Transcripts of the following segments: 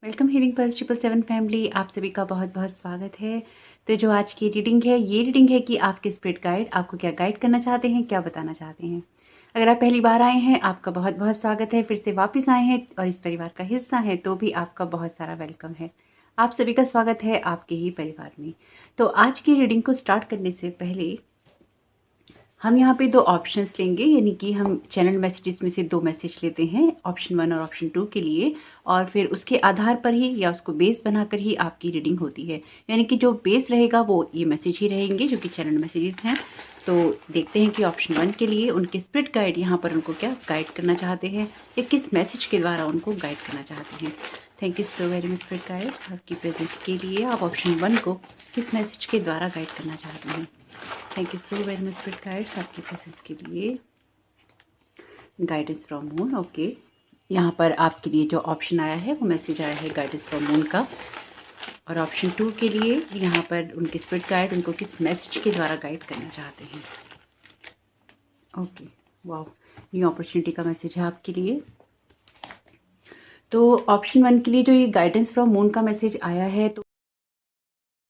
Welcome healing pulse 777 family, आप सभी का बहुत बहुत स्वागत है। तो जो आज की रीडिंग है, ये रीडिंग है कि आपके स्पिरिट गाइड आपको क्या गाइड करना चाहते हैं, क्या बताना चाहते हैं। अगर आप पहली बार आए हैं, आपका बहुत बहुत स्वागत है। फिर से वापस आए हैं और इस परिवार का हिस्सा हैं, तो भी आपका बहुत सारा वेलकम है। आप सभी का स्वागत है आपके ही परिवार में। तो आज की रीडिंग को स्टार्ट करने से पहले हम यहाँ पे दो ऑप्शंस लेंगे, यानी कि हम चैनल मैसेजेस में से दो मैसेज लेते हैं, ऑप्शन 1 और ऑप्शन 2 के लिए, और फिर उसके आधार पर ही या उसको बेस बनाकर ही आपकी रीडिंग होती है। यानी कि जो बेस रहेगा वो ये मैसेज ही रहेंगे जो कि चैनल मैसेजेस हैं। तो देखते हैं कि ऑप्शन 1 के लिए उनके स्पिरिट गाइड यहाँ पर उनको क्या गाइड करना चाहते हैं या किस मैसेज के द्वारा उनको गाइड करना चाहते हैं। Thank you so very much spirit guides आपकी प्रेजेंस के लिए। आप ऑप्शन 1 को किस मैसेज के द्वारा गाइड करना चाहते हैं। Thank you so very much spirit guides आपकी प्रेजेंस के लिए। Guidance from moon, okay. यहाँ पर आपके लिए जो ऑप्शन आया है वो मैसेज आया है गाइडेंस फ्रॉम मून का। और ऑप्शन 2 के लिए यहाँ पर उनके स्पिरिट गाइड उनको किस मैसेज के द्वारा गाइड करना चाहते हैं। ओके, वाह, न्यू अपॉर्चुनिटी का मैसेज है आपके लिए। तो ऑप्शन 1 के लिए जो ये गाइडेंस फ्रॉम मून का मैसेज आया है, तो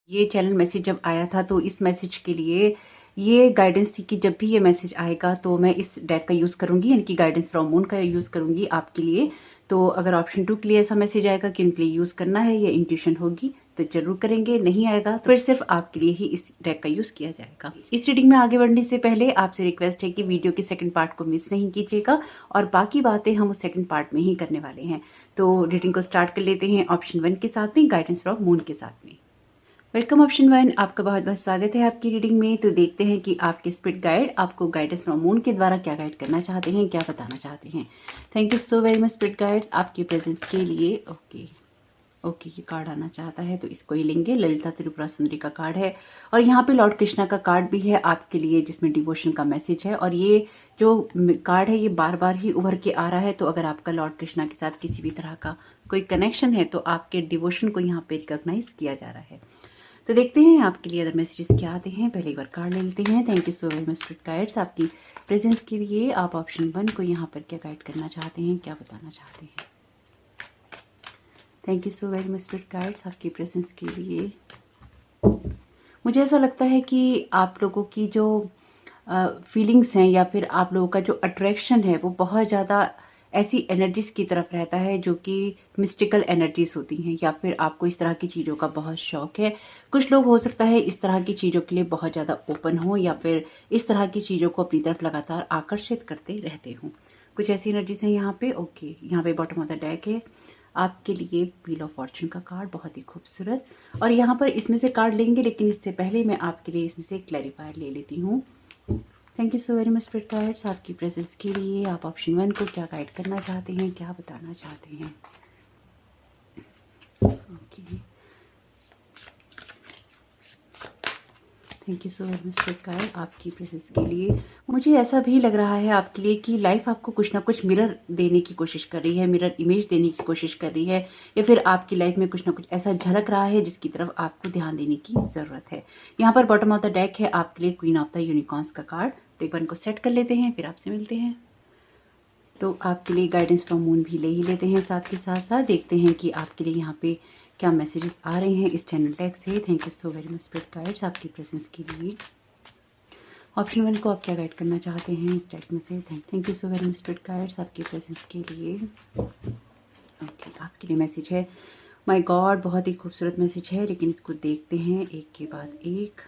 ये चैनल मैसेज जब आया था तो इस मैसेज के लिए ये गाइडेंस थी कि जब भी ये मैसेज आएगा तो मैं इस डेक का यूज़ करूँगी, यानी कि गाइडेंस फ्रॉम मून का यूज़ करूँगी आपके लिए। तो अगर ऑप्शन 2 के लिए ऐसा मैसेज आएगा कि उनके लिए यूज़ करना है या इंट्यूशन होगी तो जरूर करेंगे, नहीं आएगा तो फिर सिर्फ आपके लिए ही इस डेक का यूज़ किया जाएगा। इस रीडिंग में आगे बढ़ने से पहले आपसे रिक्वेस्ट है कि वीडियो के सेकंड पार्ट को मिस नहीं कीजिएगा और बाकी बातें हम उस सेकंड पार्ट में ही करने वाले हैं। तो रीडिंग को स्टार्ट कर लेते हैं ऑप्शन 1 के साथ में, गाइडेंस फ्रॉम मून के साथ में। वेलकम ऑप्शन 1, आपका बहुत बहुत स्वागत है आपकी रीडिंग में। तो देखते हैं कि आपके स्पिरिट गाइड आपको गाइडेंस फ्रॉम मून के द्वारा क्या गाइड करना चाहते हैं, क्या बताना चाहते हैं। Thank you so very much spirit guides आपकी प्रेजेंस के लिए। ओके, ये कार्ड आना चाहता है तो इसको ही लेंगे। ललिता त्रिपुरा सुंदरी का कार्ड है और यहाँ पे लॉर्ड कृष्णा का कार्ड भी है आपके लिए, जिसमें डिवोशन का मैसेज है। और ये जो कार्ड है ये बार बार ही उभर के आ रहा है। तो अगर आपका लॉर्ड कृष्णा के साथ किसी भी तरह का कोई कनेक्शन है तो आपके डिवोशन को यहाँ पे रिकॉग्नाइज किया जा रहा है। तो देखते हैं आपके लिए अदर मैसेजेस क्या आते हैं। पहले एक बार कार्ड ले लेते हैं। Thank you so very much spirit guides आपकी प्रेजेंस के लिए। आप ऑप्शन 1 को यहाँ पर क्या गाइड करना चाहते हैं, क्या बताना चाहते हैं। Thank you so very much spirit guides आपकी प्रेजेंस के लिए। मुझे ऐसा लगता है कि आप लोगों की जो फीलिंग्स हैं या फिर आप लोगों का जो अट्रैक्शन है वो बहुत ज़्यादा ऐसी एनर्जीज की तरफ रहता है जो कि मिस्टिकल एनर्जीज होती हैं, या फिर आपको इस तरह की चीज़ों का बहुत शौक है। कुछ लोग हो सकता है इस तरह की चीज़ों के लिए बहुत ज़्यादा ओपन हो या फिर इस तरह की चीज़ों को अपनी तरफ लगातार आकर्षित करते रहते हों। कुछ ऐसी एनर्जीज हैं यहाँ पे। ओके, यहाँ पे बॉटम ऑफ द डेक है आपके लिए व्हील ऑफ फॉर्चून का कार्ड, बहुत ही खूबसूरत। और यहाँ पर इसमें से कार्ड लेंगे, लेकिन इससे पहले मैं आपके लिए इसमें से क्लैरिफायर ले लेती हूँ। Thank you so very much spirit guides आपकी प्रेजेंस के लिए। आप ऑप्शन 1 को क्या गाइड करना चाहते हैं, क्या बताना चाहते हैं। Okay, thank you so very much spirit guide आपकी प्रेजेंस के लिए। मुझे ऐसा भी लग रहा है आपके लिए कि लाइफ आपको कुछ ना कुछ मिरर देने की कोशिश कर रही है, मिरर इमेज देने की कोशिश कर रही है, या फिर आपकी लाइफ में कुछ ना कुछ ऐसा झलक रहा है जिसकी तरफ आपको ध्यान देने की ज़रूरत है। यहाँ पर बॉटम ऑफ द डेक है आपके लिए क्वीन ऑफ द यूनिकॉर्न्स का कार्ड। तो एक बार इनको सेट कर लेते हैं, फिर आपसे मिलते हैं। तो आपके लिए गाइडेंस फ्रॉम मून भी ले ही लेते हैं साथ के साथ साथ। देखते हैं कि आपके लिए यहाँ पे क्या मैसेजेस आ रहे हैं इस चैनल टैग से। Thank you so very much spirit guides आपकी प्रेजेंस के लिए। ऑप्शन 1 को आप क्या गाइड करना चाहते हैं इस टैग में से। Thank you so very much spirit guides आपकी प्रेजेंस के लिए। ओके, आपके लिए मैसेज है माय गॉड, बहुत ही खूबसूरत मैसेज है, लेकिन इसको देखते हैं एक के बाद एक।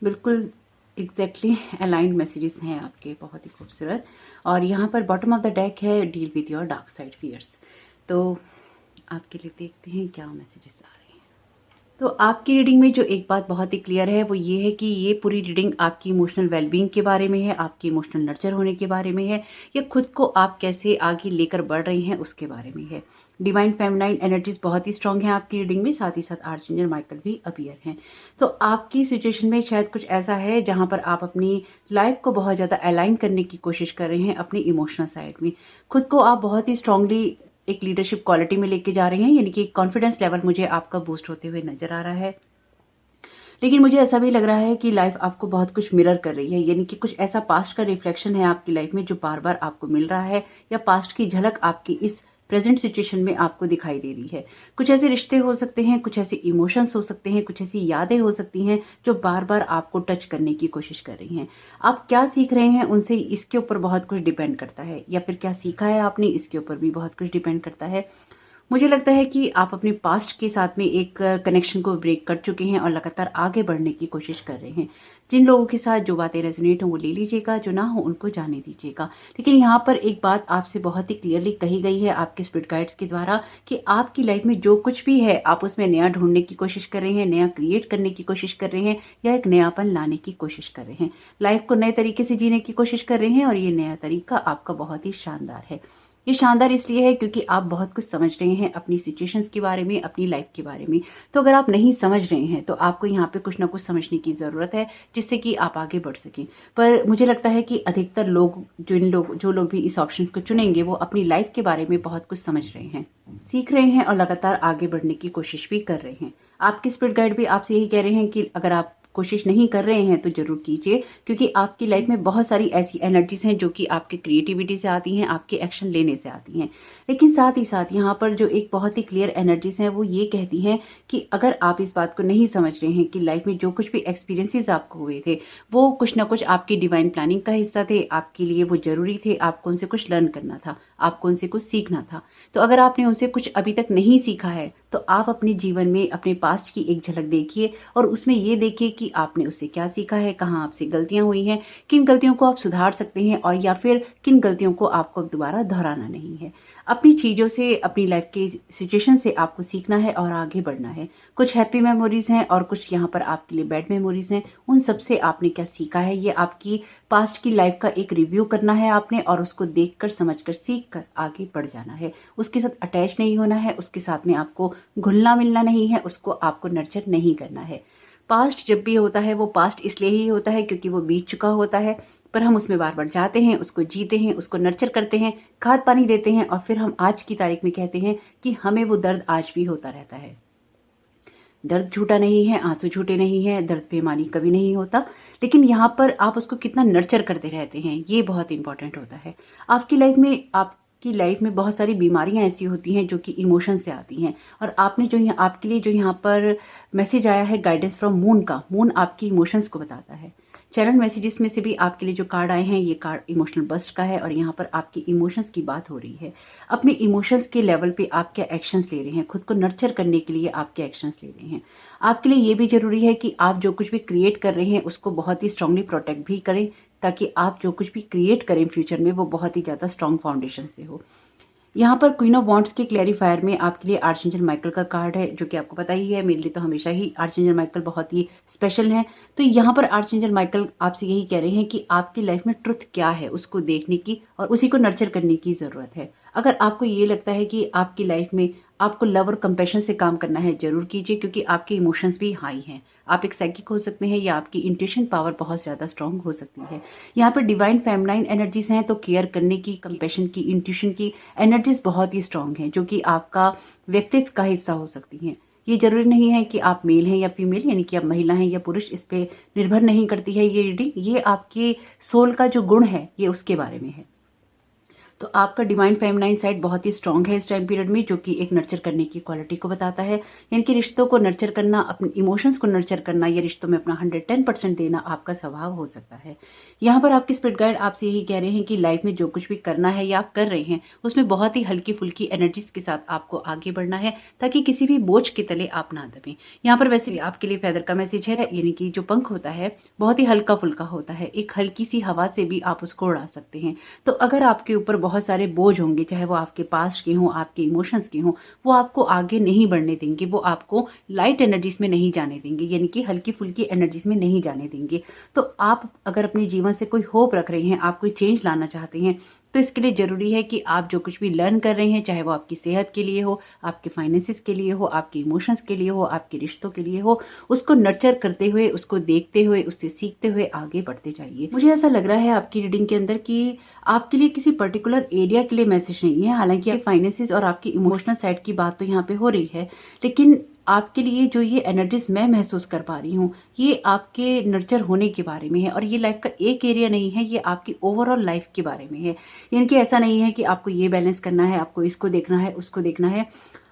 बिल्कुल एग्जैक्टली अलाइंड मैसेजेस हैं आपके, बहुत ही खूबसूरत। और यहाँ पर बॉटम ऑफ द डेक है deal with your dark side fears. तो आपके लिए देखते हैं क्या मैसेजेस आ रहे हैं। तो आपकी रीडिंग में जो एक बात बहुत ही क्लियर है वो ये है कि ये पूरी रीडिंग आपकी इमोशनल वेलबींग के बारे में है, आपकी इमोशनल नर्चर होने के बारे में है, या खुद को आप कैसे आगे लेकर बढ़ रही हैं उसके बारे में है। डिवाइन फेमिनाइन एनर्जीज बहुत ही स्ट्रांग है आपकी रीडिंग में, साथ ही साथ आर्चएंजल माइकल भी अपीयर हैं। तो आपकी सिचुएशन में शायद कुछ ऐसा है जहां पर आप अपनी लाइफ को बहुत ज़्यादा अलाइन करने की कोशिश कर रहे हैं अपनी इमोशनल साइड में। खुद को आप बहुत ही स्ट्रांगली एक लीडरशिप क्वालिटी में लेके जा रहे हैं, यानी कि कॉन्फिडेंस लेवल मुझे आपका बूस्ट होते हुए नजर आ रहा है। लेकिन मुझे ऐसा भी लग रहा है कि लाइफ आपको बहुत कुछ मिरर कर रही है, यानी कि कुछ ऐसा पास्ट का रिफ्लेक्शन है आपकी लाइफ में जो बार बार आपको मिल रहा है, या पास्ट की झलक आपकी इस प्रेजेंट सिचुएशन में आपको दिखाई दे रही है। कुछ ऐसे रिश्ते हो सकते हैं, कुछ ऐसे इमोशंस हो सकते हैं, कुछ ऐसी यादें हो सकती हैं जो बार बार आपको टच करने की कोशिश कर रही हैं। आप क्या सीख रहे हैं उनसे, इसके ऊपर बहुत कुछ डिपेंड करता है, या फिर क्या सीखा है आपने, इसके ऊपर भी बहुत कुछ डिपेंड करता है। मुझे लगता है कि आप अपने पास्ट के साथ में एक कनेक्शन को ब्रेक कर चुके हैं और लगातार आगे बढ़ने की कोशिश कर रहे हैं। जिन लोगों के साथ जो बातें रेजोनेट हो वो ले लीजिएगा, जो ना हो उनको जाने दीजिएगा। लेकिन यहाँ पर एक बात आपसे बहुत ही क्लियरली कही गई है आपके स्पिरिट गाइड्स के द्वारा कि आपकी लाइफ में जो कुछ भी है आप उसमें नया ढूंढने की कोशिश कर रहे हैं, नया क्रिएट करने की कोशिश कर रहे हैं, या एक नयापन लाने की कोशिश कर रहे हैं। लाइफ को नए तरीके से जीने की कोशिश कर रहे हैं और ये नया तरीका आपका बहुत ही शानदार है। ये शानदार इसलिए है क्योंकि आप बहुत कुछ समझ रहे हैं अपनी सिचुएशंस के बारे में, अपनी लाइफ के बारे में। तो अगर आप नहीं समझ रहे हैं तो आपको यहाँ पे कुछ ना कुछ समझने की ज़रूरत है जिससे कि आप आगे बढ़ सकें। पर मुझे लगता है कि अधिकतर लोग जो लोग भी इस ऑप्शन को चुनेंगे वो अपनी लाइफ के बारे में बहुत कुछ समझ रहे हैं, सीख रहे हैं और लगातार आगे बढ़ने की कोशिश भी कर रहे हैं। आपके स्पिरिट गाइड भी आपसे यही कह रहे हैं कि अगर आप कोशिश नहीं कर रहे हैं तो जरूर कीजिए, क्योंकि आपकी लाइफ में बहुत सारी ऐसी एनर्जीज हैं जो कि आपके क्रिएटिविटी से आती हैं, आपके एक्शन लेने से आती हैं। लेकिन साथ ही साथ यहाँ पर जो एक बहुत ही क्लियर एनर्जीज हैं वो ये कहती हैं कि अगर आप इस बात को नहीं समझ रहे हैं कि लाइफ में जो कुछ भी एक्सपीरियंसेस आपको हुए थे वो कुछ ना कुछ आपकी डिवाइन प्लानिंग का हिस्सा थे, आपके लिए वो जरूरी थे, आपको उनसे कुछ लर्न करना था, आपको उनसे कुछ सीखना था। तो अगर आपने उनसे कुछ अभी तक नहीं सीखा है तो आप अपने जीवन में अपने पास्ट की एक झलक देखिए और उसमें ये देखिए कि आपने उससे क्या सीखा है, कहाँ आपसे गलतियां हुई हैं, किन गलतियों को आप सुधार सकते हैं और या फिर किन गलतियों को आपको दोबारा दोहराना नहीं है। अपनी चीज़ों से, अपनी लाइफ के सिचुएशन से आपको सीखना है और आगे बढ़ना है। कुछ हैप्पी मेमोरीज हैं और कुछ यहाँ पर आपके लिए बैड मेमोरीज हैं। उन सब से आपने क्या सीखा है, ये आपकी पास्ट की लाइफ का एक रिव्यू करना है आपने, और उसको देखकर, समझकर, सीखकर आगे बढ़ जाना है। उसके साथ अटैच नहीं होना है, उसके साथ में आपको घुलना मिलना नहीं है, उसको आपको नर्चर नहीं करना है। पास्ट जब भी होता है वो पास्ट इसलिए ही होता है क्योंकि वो बीत चुका होता है, पर हम उसमें बार बार जाते हैं, उसको जीते हैं, उसको नर्चर करते हैं, खाद पानी देते हैं और फिर हम आज की तारीख में कहते हैं कि हमें वो दर्द आज भी होता रहता है। दर्द झूठा नहीं है, आंसू झूठे नहीं है, दर्द बेईमानी कभी नहीं होता, लेकिन यहाँ पर आप उसको कितना नर्चर करते रहते हैं ये बहुत इंपॉर्टेंट होता है। आपकी लाइफ में बहुत सारी बीमारियां ऐसी होती हैं जो कि इमोशन से आती हैं, और आपने जो आपके लिए जो यहाँ पर मैसेज आया है गाइडेंस फ्रॉम मून का, मून आपकी इमोशंस को बताता है। चैनल मैसेजेस में से भी आपके लिए जो कार्ड आए हैं ये कार्ड इमोशनल बस्ट का है और यहाँ पर आपकी इमोशंस की बात हो रही है। अपने इमोशंस के लेवल पे आप क्या एक्शंस ले रहे हैं, खुद को नर्चर करने के लिए आप क्या एक्शंस ले रहे हैं। आपके लिए ये भी जरूरी है कि आप जो कुछ भी क्रिएट कर रहे हैं उसको बहुत ही स्ट्रांगली प्रोटेक्ट भी करें, ताकि आप जो कुछ भी क्रिएट करें फ्यूचर में वो बहुत ही ज़्यादा स्ट्रांग फाउंडेशन से हो। यहाँ पर क्वीन ऑफ वॉन्ड्स के क्लैरिफायर में आपके लिए आर्चएंजल माइकल का कार्ड है, जो कि आपको पता ही है मेरे लिए तो हमेशा ही आर्चएंजल माइकल बहुत ही स्पेशल है। तो यहाँ पर आर्चएंजल माइकल आपसे यही कह रहे हैं कि आपकी लाइफ में ट्रुथ क्या है उसको देखने की और उसी को नर्चर करने की ज़रूरत है। अगर आपको ये लगता है कि आपकी लाइफ में आपको लव और कंपैशन से काम करना है, जरूर कीजिए, क्योंकि आपके इमोशंस भी हाई हैं। आप एक साइकिक हो सकते हैं या आपकी इंट्यूशन पावर बहुत ज़्यादा स्ट्रांग हो सकती है। यहाँ पर डिवाइन फेमिनाइन एनर्जीज हैं, तो केयर करने की, कंपैशन की, इंट्यूशन की एनर्जीज बहुत ही स्ट्रांग हैं, जो कि आपका व्यक्तित्व का हिस्सा हो सकती हैं। ये जरूरी नहीं है कि आप मेल हैं या फीमेल, यानी कि आप महिला हैं या पुरुष, इस पे निर्भर नहीं करती है ये रीडिंग। ये आपके सोल का जो गुण है ये उसके बारे में है। तो आपका डिवाइन फेमिनाइन साइड बहुत ही स्ट्रांग है इस टाइम पीरियड में, जो कि एक नर्चर करने की क्वालिटी को बताता है। यानी कि रिश्तों को नर्चर करना, अपने इमोशंस को नर्चर करना या रिश्तों में अपना 110% देना आपका स्वभाव हो सकता है। यहाँ पर आपके स्पिरिट गाइड आपसे यही कह रहे हैं कि लाइफ में जो कुछ भी करना है या आप कर रहे हैं उसमें बहुत ही हल्की फुल्की एनर्जीज के साथ आपको आगे बढ़ना है, ताकि किसी भी बोझ के तले आप ना दबें। यहाँ पर वैसे भी आपके लिए फेदर का मैसेज है, यानी कि जो पंख होता है बहुत ही हल्का फुल्का होता है, एक हल्की सी हवा से भी आप उसको उड़ा सकते हैं। तो अगर आपके ऊपर बहुत सारे बोझ होंगे, चाहे वो आपके पास्ट के हों, आपके इमोशंस के हों, वो आपको आगे नहीं बढ़ने देंगे, वो आपको लाइट एनर्जीज में नहीं जाने देंगे, यानी कि हल्की फुल्की एनर्जीज में नहीं जाने देंगे। तो आप अगर अपने जीवन से कोई होप रख रहे हैं, आप कोई चेंज लाना चाहते हैं, तो इसके लिए जरूरी है कि आप जो कुछ भी लर्न कर रहे हैं, चाहे वो आपकी सेहत के लिए हो, आपके फाइनेंसिस के लिए हो, आपके इमोशंस के लिए हो, आपके रिश्तों के लिए हो, उसको नर्चर करते हुए, उसको देखते हुए, उससे सीखते हुए आगे बढ़ते जाइए। मुझे ऐसा लग रहा है आपकी रीडिंग के अंदर कि आपके लिए किसी पर्टिकुलर एरिया के लिए मैसेज नहीं है। हालांकि आप फाइनेंसिस और आपकी इमोशनल साइड की बात तो यहाँ पे हो रही है, लेकिन आपके लिए जो ये एनर्जीज मैं महसूस कर पा रही हूँ, ये आपके नर्चर होने के बारे में है और ये लाइफ का एक एरिया नहीं है, ये आपकी ओवरऑल लाइफ के बारे में है। यानी कि ऐसा नहीं है कि आपको ये बैलेंस करना है, आपको इसको देखना है, उसको देखना है।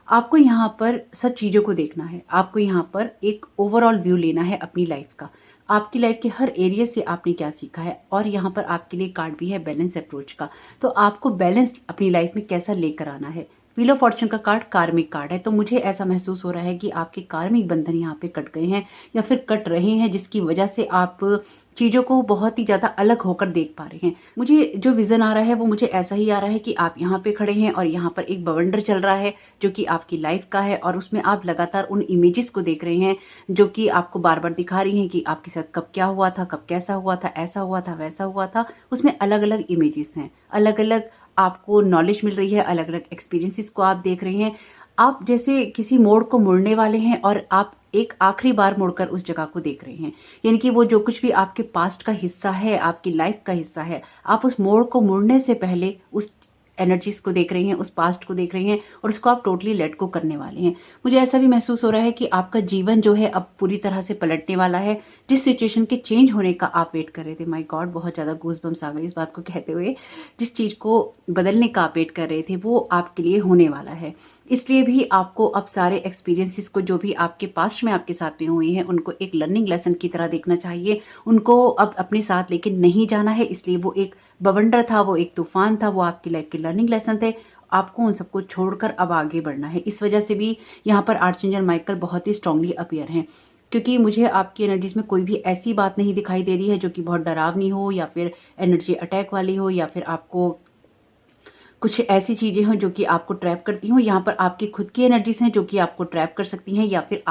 आपको यहाँ पर सब चीज़ों को देखना है। आपको यहाँ पर एक ओवरऑल व्यू लेना है अपनी लाइफ का। आपकी लाइफ के हर एरिया से आपने क्या सीखा है, और यहाँ पर आपके लिए कार्ड भी है बैलेंस अप्रोच का। तो आपको बैलेंस अपनी लाइफ में कैसा लेकर आना है। व्हील ऑफ फॉर्चून का कार्ड कार्मिक कार्ड है, तो मुझे ऐसा महसूस हो रहा है कि आपके कार्मिक बंधन यहाँ पे कट गए हैं या फिर कट रहे हैं, जिसकी वजह से आप चीज़ों को बहुत ही ज़्यादा अलग होकर देख पा रहे हैं। मुझे जो विजन आ रहा है वो मुझे ऐसा ही आ रहा है कि आप यहाँ पे खड़े हैं और यहाँ पर एक बवंडर चल रहा है जो कि आपकी लाइफ का है, और उसमें आप लगातार उन इमेजेस को देख रहे हैं जो कि आपको बार बार दिखा रही हैं कि आपके साथ कब क्या हुआ था, कब कैसा हुआ था, ऐसा हुआ था, वैसा हुआ था। उसमें अलग अलग इमेजेस हैं, अलग अलग आपको नॉलेज मिल रही है, अलग अलग एक्सपीरियंसेस को आप देख रहे हैं। आप जैसे किसी मोड़ को मुड़ने वाले हैं और आप एक आखिरी बार मुड़कर उस जगह को देख रहे हैं। यानी कि वो जो कुछ भी आपके पास्ट का हिस्सा है, आपकी लाइफ का हिस्सा है, आप उस मोड़ को मुड़ने से पहले उस एनर्जीज को देख रही हैं, उस पास्ट को देख रही हैं और उसको आप टोटली लेट को करने वाले हैं। मुझे ऐसा भी महसूस हो रहा है कि आपका जीवन जो है अब पूरी तरह से पलटने वाला है। जिस सिचुएशन के चेंज होने का आप वेट कर रहे थे, माय गॉड बहुत ज़्यादा गूज़बम्स आ गए इस बात को कहते हुए, जिस चीज़ को बदलने का आप वेट कर रहे थे वो आपके लिए होने वाला है। इसलिए भी आपको अब सारे एक्सपीरियंसेस को जो भी आपके पास्ट में आपके साथ में हुए हैं उनको एक लर्निंग लेसन की तरह देखना चाहिए। उनको अब अपने साथ लेके नहीं जाना है, इसलिए वो एक बवंडर था, वो एक तूफान था, वो आपकी लाइफ के लर्निंग लेसन थे। आपको उन सबको छोड़कर अब आगे बढ़ना है। इस वजह से भी यहाँ पर आर्चएंजल माइकल बहुत ही स्ट्रांगली अपीयर हैं, क्योंकि मुझे आपकी एनर्जीज में कोई भी ऐसी बात नहीं दिखाई दे रही है जो कि बहुत डरावनी हो या फिर एनर्जी अटैक वाली हो या फिर आपको कुछ ऐसी चीजें हों जो कि आपको ट्रैप करती हों। यहाँ पर आपकी खुद की एनर्जीज हैं जो कि आपको ट्रैप कर सकती हैं, या फिर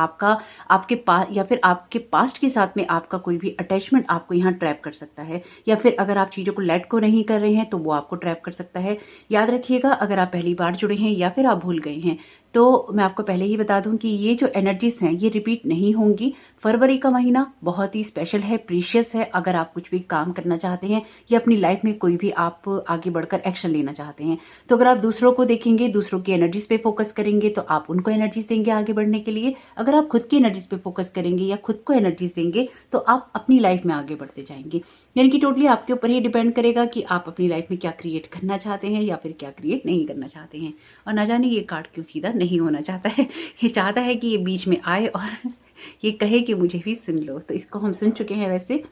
आपके पास्ट के साथ में आपका कोई भी अटैचमेंट आपको यहाँ ट्रैप कर सकता है, या फिर अगर आप चीजों को लेट को नहीं कर रहे हैं तो वो आपको ट्रैप कर सकता है। याद रखिएगा, अगर आप पहली बार जुड़े हैं या फिर आप भूल गए हैं तो मैं आपको पहले ही बता दूं कि ये जो एनर्जीज हैं ये रिपीट नहीं होंगी। फरवरी का महीना बहुत ही स्पेशल है, प्रीशियस है। अगर आप कुछ भी काम करना चाहते हैं या अपनी लाइफ में कोई भी आप आगे बढ़कर एक्शन लेना चाहते हैं, तो अगर आप दूसरों को देखेंगे, दूसरों की एनर्जीज पे फोकस करेंगे तो आप उनको एनर्जीज देंगे आगे बढ़ने के लिए। अगर आप खुद की एनर्जीज पे फोकस करेंगे या खुद को एनर्जीज देंगे तो आप अपनी लाइफ में आगे बढ़ते जाएंगे। यानी कि टोटली आपके ऊपर ही डिपेंड करेगा कि आप अपनी लाइफ में क्या क्रिएट करना चाहते हैं या फिर क्या क्रिएट नहीं करना चाहते हैं। और ना जाने ये कार्ड क्यों सीधा नहीं होना चाहता है, ये चाहता है कि ये बीच में आए और ये कहे कि मुझे भी सुन लो। तो इसको हम सुन चुके हैं वैसे।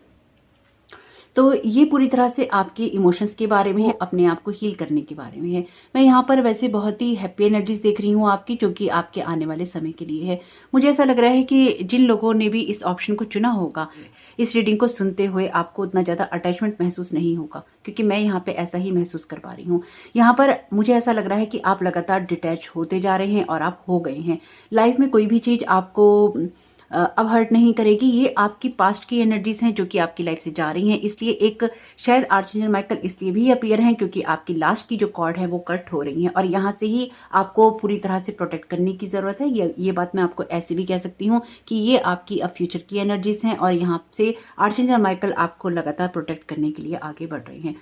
तो ये पूरी तरह से आपके इमोशंस के बारे में है, अपने आप को हील करने के बारे में है। मैं यहाँ पर वैसे बहुत ही हैप्पी एनर्जीज देख रही हूँ आपकी, जो कि आपके आने वाले समय के लिए है। मुझे ऐसा लग रहा है कि जिन लोगों ने भी इस ऑप्शन को चुना होगा, इस रीडिंग को सुनते हुए आपको उतना ज़्यादा अटैचमेंट महसूस नहीं होगा, क्योंकि मैं यहाँ पे ऐसा ही महसूस कर पा रही हूँ। यहाँ पर मुझे ऐसा लग रहा है कि आप लगातार डिटैच होते जा रहे हैं और आप हो गए हैं। लाइफ में कोई भी चीज़ आपको अब हर्ट नहीं करेगी। ये आपकी पास्ट की एनर्जीज हैं जो कि आपकी लाइफ से जा रही हैं। इसलिए एक शायद आर्चएंजल माइकल इसलिए भी अपीयर हैं क्योंकि आपकी लास्ट की जो कॉर्ड है वो कट हो रही है और यहाँ से ही आपको पूरी तरह से प्रोटेक्ट करने की ज़रूरत है। ये बात मैं आपको ऐसे भी कह सकती हूँ कि ये आपकी अब फ्यूचर की एनर्जीज हैं और यहाँ से आर्चएंजल माइकल आपको लगातार प्रोटेक्ट करने के लिए आगे बढ़ रहे हैं।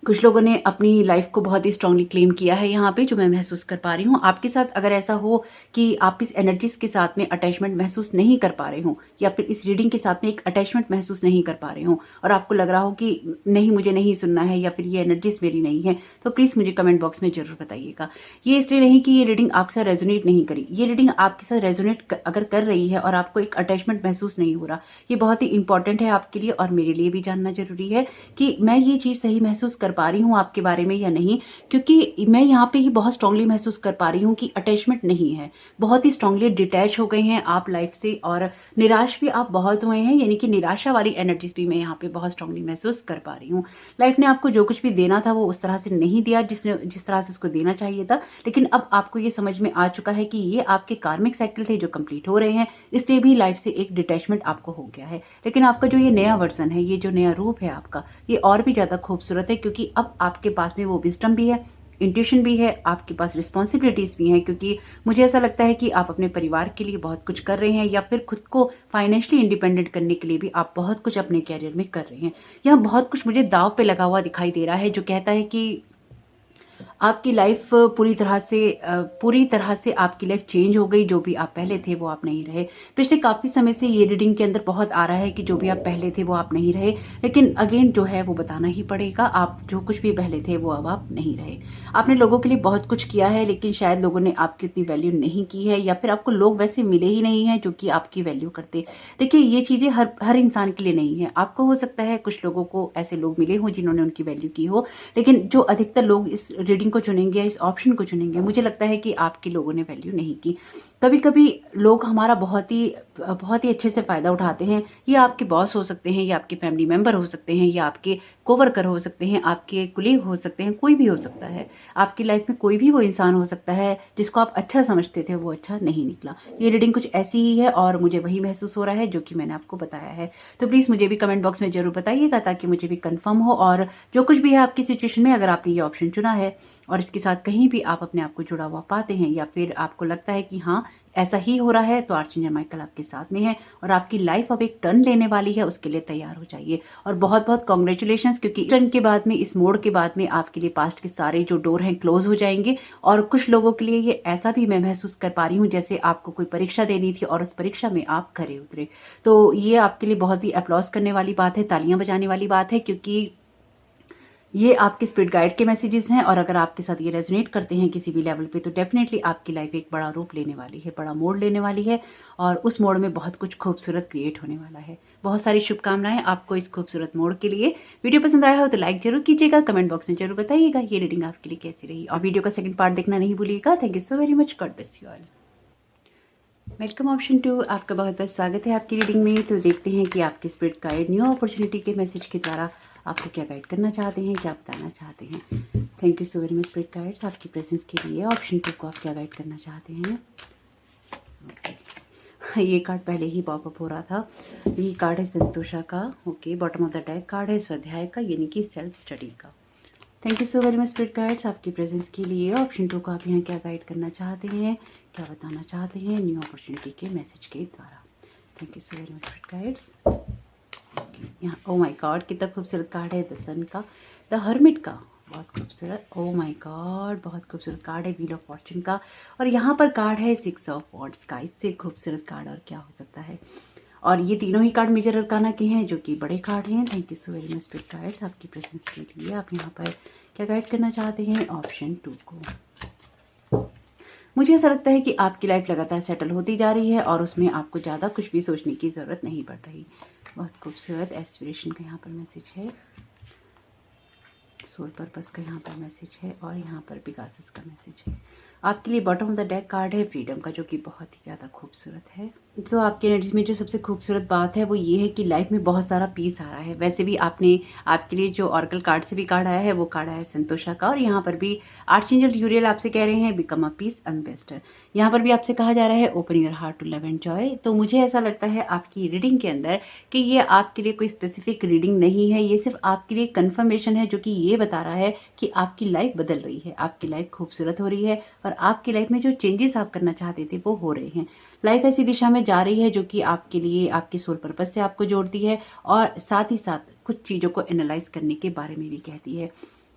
कुछ लोगों ने अपनी लाइफ को बहुत ही स्ट्रांगली क्लेम किया है यहाँ पे, जो मैं महसूस कर पा रही हूँ। आपके साथ अगर ऐसा हो कि आप इस एनर्जीज के साथ में अटैचमेंट महसूस नहीं कर पा रहे हो या फिर इस रीडिंग के साथ में एक अटैचमेंट महसूस नहीं कर पा रहे हो और आपको लग रहा हो कि नहीं, मुझे नहीं सुनना है या फिर ये एनर्जीज मेरी नहीं है, तो प्लीज़ मुझे कमेंट बॉक्स में जरूर बताइएगा। ये इसलिए नहीं कि ये रीडिंग आपके साथ रेजोनेट नहीं करी, ये रीडिंग आपके साथ रेजोनेट अगर कर रही है और आपको एक अटैचमेंट महसूस नहीं हो रहा, ये बहुत ही इंपॉर्टेंट है आपके लिए और मेरे लिए भी जानना जरूरी है कि मैं ये चीज़ सही महसूस कर पा रही हूँ आपके बारे में या नहीं। क्योंकि मैं यहाँ पे ही बहुत स्ट्रांगली महसूस कर पा रही हूँ कि अटैचमेंट नहीं है, बहुत ही स्ट्रांगली डिटैच हो गए हैं आप लाइफ से और निराश भी आप बहुत हुए हैं। यानी कि निराशा वाली एनर्जीज भी मैं यहाँ पे बहुत स्ट्रांगली महसूस कर पा रही हूँ। लाइफ ने आपको जो कुछ भी देना था वो उस तरह से नहीं दिया जिस तरह से उसको देना चाहिए था, लेकिन अब आपको ये समझ में आ चुका है कि ये आपके कार्मिक साइकिल थे जो कंप्लीट हो रहे हैं, इसलिए भी लाइफ से एक डिटैचमेंट आपको हो गया है। लेकिन आपका जो ये नया वर्जन है, ये जो नया रूप है आपका, ये और भी ज्यादा खूबसूरत है क्योंकि अब आपके पास में वो विजडम भी है, इंट्यूशन भी है, आपके पास रिस्पॉन्सिबिलिटीज भी हैं। क्योंकि मुझे ऐसा लगता है कि आप अपने परिवार के लिए बहुत कुछ कर रहे हैं या फिर खुद को फाइनेंशियली इंडिपेंडेंट करने के लिए भी आप बहुत कुछ अपने कैरियर में कर रहे हैं। यहाँ बहुत कुछ मुझे दाव पे लगा हुआ दिखाई दे रहा है जो कहता है कि आपकी लाइफ पूरी तरह से आपकी लाइफ चेंज हो गई। जो भी आप पहले थे वो आप नहीं रहे। पिछले काफ़ी समय से ये रीडिंग के अंदर बहुत आ रहा है कि जो भी आप पहले थे वो आप नहीं रहे, लेकिन अगेन जो है वो बताना ही पड़ेगा। आप जो कुछ भी पहले थे वो अब आप नहीं रहे। आपने लोगों के लिए बहुत कुछ किया है, लेकिन शायद लोगों ने आपकी उतनी वैल्यू नहीं की है, या फिर आपको लोग वैसे मिले ही नहीं हैं जो कि आपकी वैल्यू करते। देखिए, ये चीज़ें हर इंसान के लिए नहीं है। आपको हो सकता है कुछ लोगों को ऐसे लोग मिले हों जिन्होंने उनकी वैल्यू की हो, लेकिन जो अधिकतर लोग इस रीडिंग को चुनेंगे, इस ऑप्शन को चुनेंगे, मुझे लगता है कि आपके लोगों ने वैल्यू नहीं की। कभी कभी लोग हमारा बहुत ही अच्छे से फ़ायदा उठाते हैं। ये आपके बॉस हो सकते हैं, या आपके फैमिली मेंबर हो सकते हैं, या आपके कोवर्कर हो सकते हैं, आपके कुलीग हो सकते हैं, कोई भी हो सकता है। आपकी लाइफ में कोई भी वो इंसान हो सकता है जिसको आप अच्छा समझते थे, वो अच्छा नहीं निकला। ये रीडिंग कुछ ऐसी ही है और मुझे वही महसूस हो रहा है जो कि मैंने आपको बताया है। तो प्लीज़ मुझे भी कमेंट बॉक्स में ज़रूर बताइएगा, ताकि मुझे भी कंफर्म हो। और जो कुछ भी है आपकी सिचुएशन में, अगर आपने ये ऑप्शन चुना है और इसके साथ कहीं भी आप अपने आप को जुड़ा हुआ पाते हैं, या फिर आपको लगता है कि हाँ ऐसा ही हो रहा है, तो आर्चेंजल माइकल आपके साथ में है और आपकी लाइफ अब एक टर्न लेने वाली है। उसके लिए तैयार हो जाइए। और बहुत बहुत कॉन्ग्रेचुलेशन, क्योंकि टर्न के बाद में, इस मोड़ के बाद में आपके लिए पास्ट के सारे जो डोर हैं क्लोज हो जाएंगे। और कुछ लोगों के लिए ये ऐसा भी मैं महसूस कर पा रही हूँ जैसे आपको कोई परीक्षा देनी थी और उस परीक्षा में आप खरे उतरे। तो ये आपके लिए बहुत ही अप्लॉज करने वाली बात है, तालियां बजाने वाली बात है, क्योंकि ये आपके स्पिरिट गाइड के मैसेजेस हैं। और अगर आपके साथ ये रेजोनेट करते हैं किसी भी लेवल पे, तो डेफिनेटली आपकी लाइफ एक बड़ा रूप लेने वाली है, बड़ा मोड़ लेने वाली है। और उस मोड़ में बहुत कुछ खूबसूरत क्रिएट होने वाला है। बहुत सारी शुभकामनाएं आपको इस खूबसूरत मोड़ के लिए। वीडियो पसंद आया हो तो लाइक जरूर कीजिएगा, कमेंट बॉक्स में जरूर बताइएगा ये रीडिंग आपके लिए कैसी रही। और वीडियो का सेकंड पार्ट देखना नहीं भूलिएगा। Thank you so very much. God bless you all. Welcome option 2, आपका बहुत बहुत स्वागत है आपकी रीडिंग में। तो देखते हैं कि आपके स्पिरिट गाइड न्यू अपॉर्चुनिटी के मैसेज के द्वारा आपको क्या गाइड करना चाहते हैं, क्या बताना चाहते हैं। Thank you so very much spirit guides आपकी प्रेजेंस के लिए। ऑप्शन 2 को आप क्या गाइड करना चाहते हैं। ये कार्ड पहले ही पॉपअप हो रहा था। ये कार्ड है संतोषा का। Okay, bottom of the deck card है स्वाध्याय का, यानी कि सेल्फ स्टडी का। Thank you so very much spirit guides आपकी प्रेजेंस के लिए। ऑप्शन 2 को आप यहाँ क्या गाइड करना चाहते हैं, क्या बताना चाहते हैं न्यू अपॉर्चुनिटी के मैसेज के द्वारा। Thank you so very much spirit guides. यहाँ ओ माय गॉड, कितना खूबसूरत कार्ड है द सन का, द हर्मिट का, बहुत खूबसूरत। ओ माय गॉड, बहुत खूबसूरत कार्ड है व्हील ऑफ फॉर्चून का। और यहाँ पर कार्ड है 6 ऑफ वॉन्ड्स का। इससे खूबसूरत कार्ड और क्या हो सकता है। और ये तीनों ही कार्ड मेजर अरकाना के हैं, जो कि बड़े कार्ड हैं। Thank you so very much spirit guides आपकी प्रेजेंस के लिए। आप यहाँ पर क्या गाइड करना चाहते हैं ऑप्शन 2 को। मुझे ऐसा लगता है कि आपकी लाइफ लगातार सेटल होती जा रही है और उसमें आपको ज़्यादा कुछ भी सोचने की ज़रूरत नहीं पड़ रही। बहुत खूबसूरत एस्पिरेशन का यहाँ पर मैसेज है, सोल पर्पस का यहाँ पर मैसेज है, और यहाँ पर पिगासस का मैसेज है। आपके लिए bottom of the deck card है फ्रीडम का, जो कि बहुत ही ज़्यादा खूबसूरत है। तो आपके एनर्जी में जो सबसे खूबसूरत बात है वो ये है कि लाइफ में बहुत सारा पीस आ रहा है। वैसे भी आपके लिए जो ऑरेकल कार्ड से भी कार्ड आया है वो कार्ड आया है संतोषा का। और यहाँ पर भी आर्चएंजल यूरियल आपसे कह रहे हैं बिकम अ पीस एम्बेसडर। यहाँ पर भी आपसे कहा जा रहा है open your heart to love and joy. तो मुझे ऐसा लगता है आपकी रीडिंग के अंदर कि ये आपके लिए कोई स्पेसिफिक रीडिंग नहीं है, ये सिर्फ आपके लिए कंफर्मेशन है, जो कि ये बता रहा है कि आपकी लाइफ बदल रही है, आपकी लाइफ खूबसूरत हो रही है, और आपकी लाइफ में जो चेंजेस आप करना चाहते थे वो हो रहे हैं। लाइफ ऐसी दिशा में जा रही है जो कि आपके लिए आपके सोल पर्पस से आपको जोड़ती है, और साथ ही साथ कुछ चीज़ों को एनालाइज करने के बारे में भी कहती है।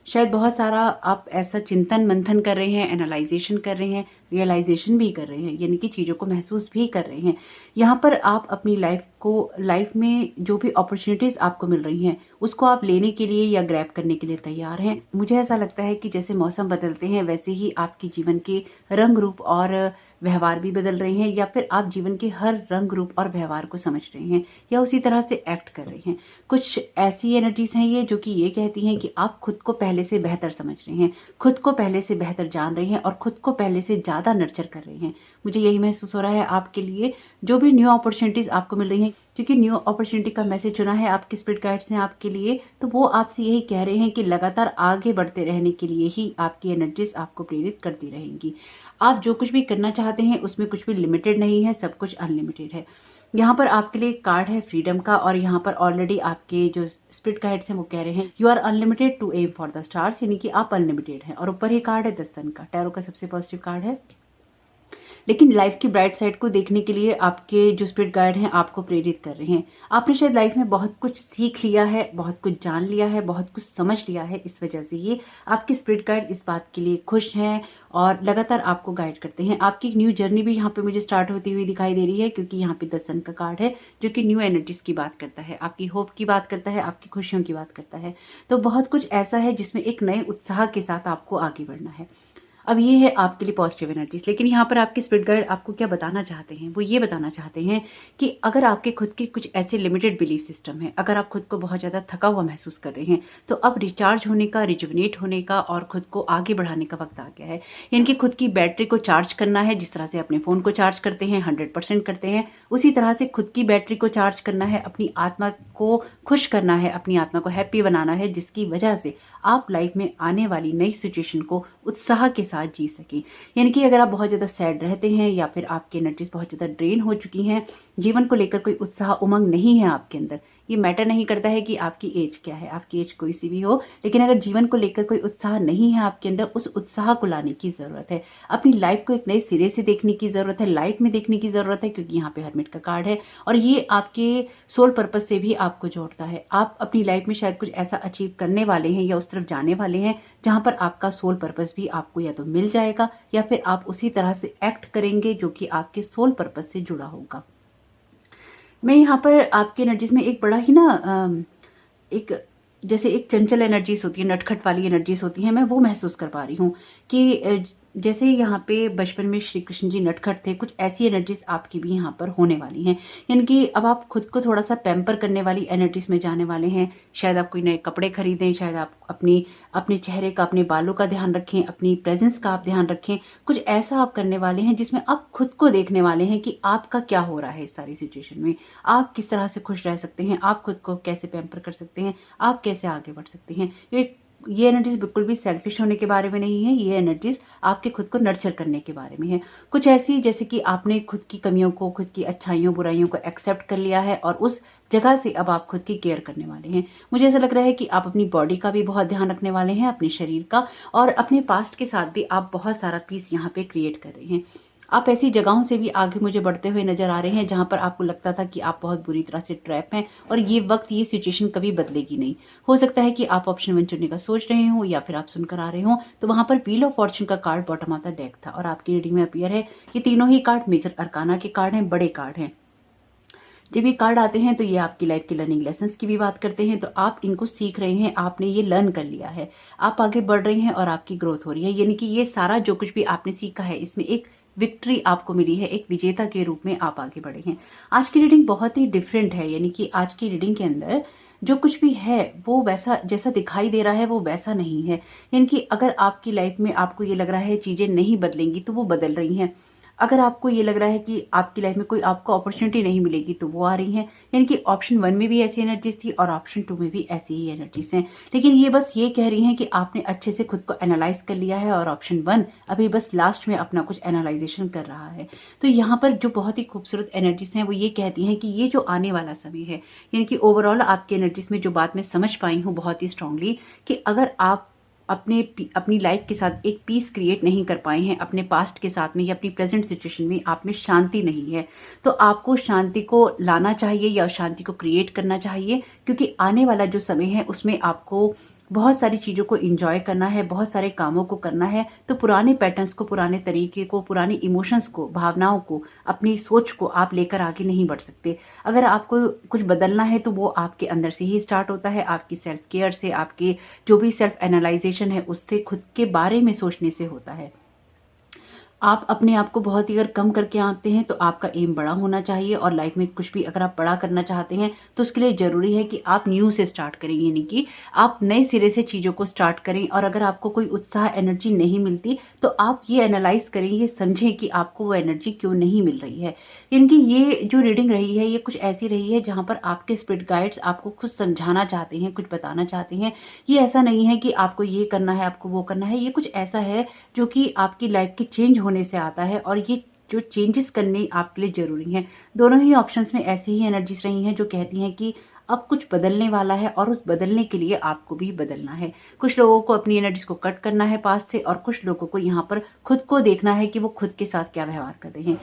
शायद बहुत सारा आप ऐसा चिंतन मंथन कर रहे हैं, एनालाइजेशन कर रहे हैं, रियलाइजेशन भी कर रहे हैं, यानी कि चीज़ों को महसूस भी कर रहे हैं। यहाँ पर आप अपनी लाइफ में जो भी अपॉर्चुनिटीज़ आपको मिल रही हैं उसको आप लेने के लिए या ग्रैब करने के लिए तैयार हैं। मुझे ऐसा लगता है कि जैसे मौसम बदलते हैं वैसे ही आपके जीवन के रंग रूप और व्यवहार भी बदल रहे हैं, या फिर आप जीवन के हर रंग रूप और व्यवहार को समझ रहे हैं या उसी तरह से एक्ट कर रहे हैं। कुछ ऐसी एनर्जीज हैं ये जो कि ये कहती हैं कि आप खुद को पहले से बेहतर समझ रहे हैं, खुद को पहले से बेहतर जान रहे हैं, और खुद को पहले से ज़्यादा नर्चर कर रहे हैं। मुझे यही महसूस हो रहा है आपके लिए जो भी न्यू अपॉर्चुनिटीज़ आपको मिल रही हैं, क्योंकि न्यू अपॉर्चुनिटी का मैसेज चुना है आपके स्पिरिट गाइड्स ने आपके लिए, तो वो आपसे यही कह रहे हैं कि लगातार आगे बढ़ते रहने के लिए ही आपकी एनर्जीज आपको प्रेरित करती रहेंगी। आप जो कुछ भी करना चाहते हैं उसमें कुछ भी लिमिटेड नहीं है, सब कुछ अनलिमिटेड है। यहाँ पर आपके लिए कार्ड है फ्रीडम का, और यहाँ पर ऑलरेडी आपके जो स्पिरिट गाइड्स हैं वो कह रहे हैं you are unlimited to aim for the stars, यानी कि आप अनलिमिटेड हैं। और ऊपर ही कार्ड है द सन का, टैरो का सबसे पॉजिटिव कार्ड है। लेकिन लाइफ की ब्राइट साइड को देखने के लिए आपके जो स्पिरिट गाइड हैं आपको प्रेरित कर रहे हैं। आपने शायद लाइफ में बहुत कुछ सीख लिया है, बहुत कुछ जान लिया है, बहुत कुछ समझ लिया है, इस वजह से ये आपके स्पिरिट गाइड इस बात के लिए खुश हैं और लगातार आपको गाइड करते हैं। आपकी एक न्यू जर्नी भी यहाँ पे मुझे स्टार्ट होती हुई दिखाई दे रही है, क्योंकि यहाँ पे द सन का कार्ड है जो कि न्यू एनर्जीज की बात करता है, आपकी होप की बात करता है, आपकी खुशियों की बात करता है। तो बहुत कुछ ऐसा है जिसमें एक नए उत्साह के साथ आपको आगे बढ़ना है। अब ये है आपके लिए पॉजिटिव एनर्जीज। लेकिन यहाँ पर आपके स्पिरिट गाइड आपको क्या बताना चाहते हैं, वो ये बताना चाहते हैं कि अगर आपके खुद के कुछ ऐसे लिमिटेड बिलीफ सिस्टम है, अगर आप खुद को बहुत ज़्यादा थका हुआ महसूस कर रहे हैं, तो अब रिचार्ज होने का, रिजुविनेट होने का और खुद को आगे बढ़ाने का वक्त आ गया है। यानी कि खुद की बैटरी को चार्ज करना है। जिस तरह से अपने फ़ोन को चार्ज करते हैं, 100% करते हैं, उसी तरह से खुद की बैटरी को चार्ज करना है, अपनी आत्मा को खुश करना है, अपनी आत्मा को हैप्पी बनाना है, जिसकी वजह से आप लाइफ में आने वाली नई सिचुएशन को उत्साह के साथ जी सकें। यानी कि अगर आप बहुत ज़्यादा सैड रहते हैं या फिर आपकी एनर्जीज बहुत ज़्यादा ड्रेन हो चुकी हैं, जीवन को लेकर कोई उत्साह उमंग नहीं है आपके अंदर, ये मैटर नहीं करता है कि आपकी एज क्या है, आपकी एज कोई सी भी हो, लेकिन अगर जीवन को लेकर कोई उत्साह नहीं है आपके अंदर, उस उत्साह को लाने की ज़रूरत है। अपनी लाइफ को एक नए सिरे से देखने की ज़रूरत है, लाइट में देखने की ज़रूरत है, क्योंकि यहाँ पे हर्मिट का कार्ड है और ये आपके सोल पर्पस से भी आपको जोड़ता है। आप अपनी लाइफ में शायद कुछ ऐसा अचीव करने वाले हैं या उस तरफ जाने वाले हैं जहाँ पर आपका सोल पर्पस भी आपको या तो मिल जाएगा या फिर आप उसी तरह से एक्ट करेंगे जो कि आपके सोल पर्पस से जुड़ा होगा। मैं यहाँ पर आपकी एनर्जीज में एक बड़ा ही एक जैसे एक चंचल एनर्जीज होती है, नटखट वाली एनर्जीज होती हैं, मैं वो महसूस कर पा रही हूँ कि जैसे यहाँ पे बचपन में श्री कृष्ण जी नटखट थे, कुछ ऐसी एनर्जीज आपकी भी यहाँ पर होने वाली हैं। यानी कि अब आप खुद को थोड़ा सा पैम्पर करने वाली एनर्जीज में जाने वाले हैं। शायद आप कोई नए कपड़े खरीदें, शायद आप अपने चेहरे का, अपने बालों का ध्यान रखें, अपनी प्रेजेंस का आप ध्यान रखें। कुछ ऐसा आप करने वाले हैं जिसमें आप खुद को देखने वाले हैं कि आपका क्या हो रहा है इस सारी सिचुएशन में, आप किस तरह से खुश रह सकते हैं, आप खुद को कैसे पैम्पर कर सकते हैं, आप कैसे आगे बढ़ सकते हैं। ये एनर्जीज बिल्कुल भी सेल्फिश होने के बारे में नहीं है, ये एनर्जीज आपके खुद को नर्चर करने के बारे में है। कुछ ऐसी जैसे कि आपने खुद की कमियों को, खुद की अच्छाइयों बुराइयों को एक्सेप्ट कर लिया है और उस जगह से अब आप खुद की केयर करने वाले हैं। मुझे ऐसा लग रहा है कि आप अपनी बॉडी का भी बहुत ध्यान रखने वाले हैं, अपने शरीर का, और अपने पास्ट के साथ भी आप बहुत सारा पीस यहाँ पे क्रिएट कर रहे हैं। आप ऐसी जगहों से भी आगे मुझे बढ़ते हुए नजर आ रहे हैं जहां पर आपको लगता था कि आप बहुत बुरी तरह से ट्रैप हैं और ये वक्त, ये सिचुएशन कभी बदलेगी नहीं। हो सकता है कि आप ऑप्शन 1 चुनने का सोच रहे हो या फिर आप सुनकर आ रहे हो, तो वहां पर व्हील ऑफ फॉर्चून का card bottom of the deck था और आपकी रीडिंग में अपीयर है। ये तीनों ही कार्ड मेजर अरकाना के कार्ड हैं, बड़े कार्ड हैं। जब ये कार्ड आते हैं तो ये आपकी लाइफ के लर्निंग लेसन्स की भी बात करते हैं। तो आप इनको सीख रहे हैं, आपने ये लर्न कर लिया है, आप आगे बढ़ रहे हैं और आपकी ग्रोथ हो रही है। यानी कि ये सारा जो कुछ भी आपने सीखा है, इसमें एक विक्ट्री आपको मिली है, एक विजेता के रूप में आप आगे बढ़े हैं। आज की रीडिंग बहुत ही डिफरेंट है। यानी कि आज की रीडिंग के अंदर जो कुछ भी है वो वैसा जैसा दिखाई दे रहा है वो वैसा नहीं है। यानी कि अगर आपकी लाइफ में आपको ये लग रहा है चीजें नहीं बदलेंगी तो वो बदल रही हैं। अगर आपको ये लग रहा है कि आपकी लाइफ में कोई आपको अपॉर्चुनिटी नहीं मिलेगी तो वो आ रही हैं। यानी कि ऑप्शन 1 में भी ऐसी एनर्जीज थी और ऑप्शन 2 में भी ऐसी ही एनर्जीज हैं। लेकिन ये बस ये कह रही हैं कि आपने अच्छे से खुद को एनालाइज कर लिया है और ऑप्शन 1 अभी बस लास्ट में अपना कुछ एनालाइजेशन कर रहा है। तो यहाँ पर जो बहुत ही खूबसूरत एनर्जीज हैं वो ये कहती हैं कि ये जो आने वाला समय है, यानी कि ओवरऑल आपकी एनर्जीज में जो बात मैं समझ पाई हूँ बहुत ही स्ट्रांगली, कि अगर आप अपनी लाइफ के साथ एक पीस क्रिएट नहीं कर पाए हैं, अपने पास्ट के साथ में या अपनी प्रेजेंट सिचुएशन में आप में शांति नहीं है, तो आपको शांति को लाना चाहिए या शांति को क्रिएट करना चाहिए। क्योंकि आने वाला जो समय है उसमें आपको बहुत सारी चीज़ों को एंजॉय करना है, बहुत सारे कामों को करना है। तो पुराने पैटर्न्स को, पुराने तरीके को, पुरानी इमोशंस को, भावनाओं को, अपनी सोच को आप लेकर आगे नहीं बढ़ सकते। अगर आपको कुछ बदलना है तो वो आपके अंदर से ही स्टार्ट होता है, आपकी सेल्फ केयर से, आपके जो भी सेल्फ एनालाइजेशन है उससे, खुद के बारे में सोचने से होता है। आप अपने आप को बहुत ही अगर कम करके आंकते हैं तो आपका एम बड़ा होना चाहिए। और लाइफ में कुछ भी अगर आप बड़ा करना चाहते हैं तो उसके लिए ज़रूरी है कि आप न्यू से स्टार्ट करें, यानी कि आप नए सिरे से चीज़ों को स्टार्ट करें। और अगर आपको कोई उत्साह, एनर्जी नहीं मिलती तो आप ये एनालाइज करें, ये समझें कि आपको वो एनर्जी क्यों नहीं मिल रही है। यानी कि ये जो रीडिंग रही है ये कुछ ऐसी रही है जहाँ पर आपके स्पिरिट गाइड्स आपको कुछ समझाना चाहते हैं, कुछ बताना चाहते हैं। ये ऐसा नहीं है कि आपको ये करना है, आपको वो करना है। ये कुछ ऐसा है जो कि आपकी लाइफ की चेंज होने से आता है और ये जो चेंजेस करने आपके लिए जरूरी हैं। दोनों ही ऑप्शंस में ऐसी ही एनर्जीज रही हैं जो कहती हैं कि अब कुछ बदलने वाला है और उस बदलने के लिए आपको भी बदलना है। कुछ लोगों को अपनी एनर्जीज को कट करना है पास से, और कुछ लोगों को यहाँ पर खुद को देखना है कि वो खुद के साथ क्या व्यवहार कर रहे हैं।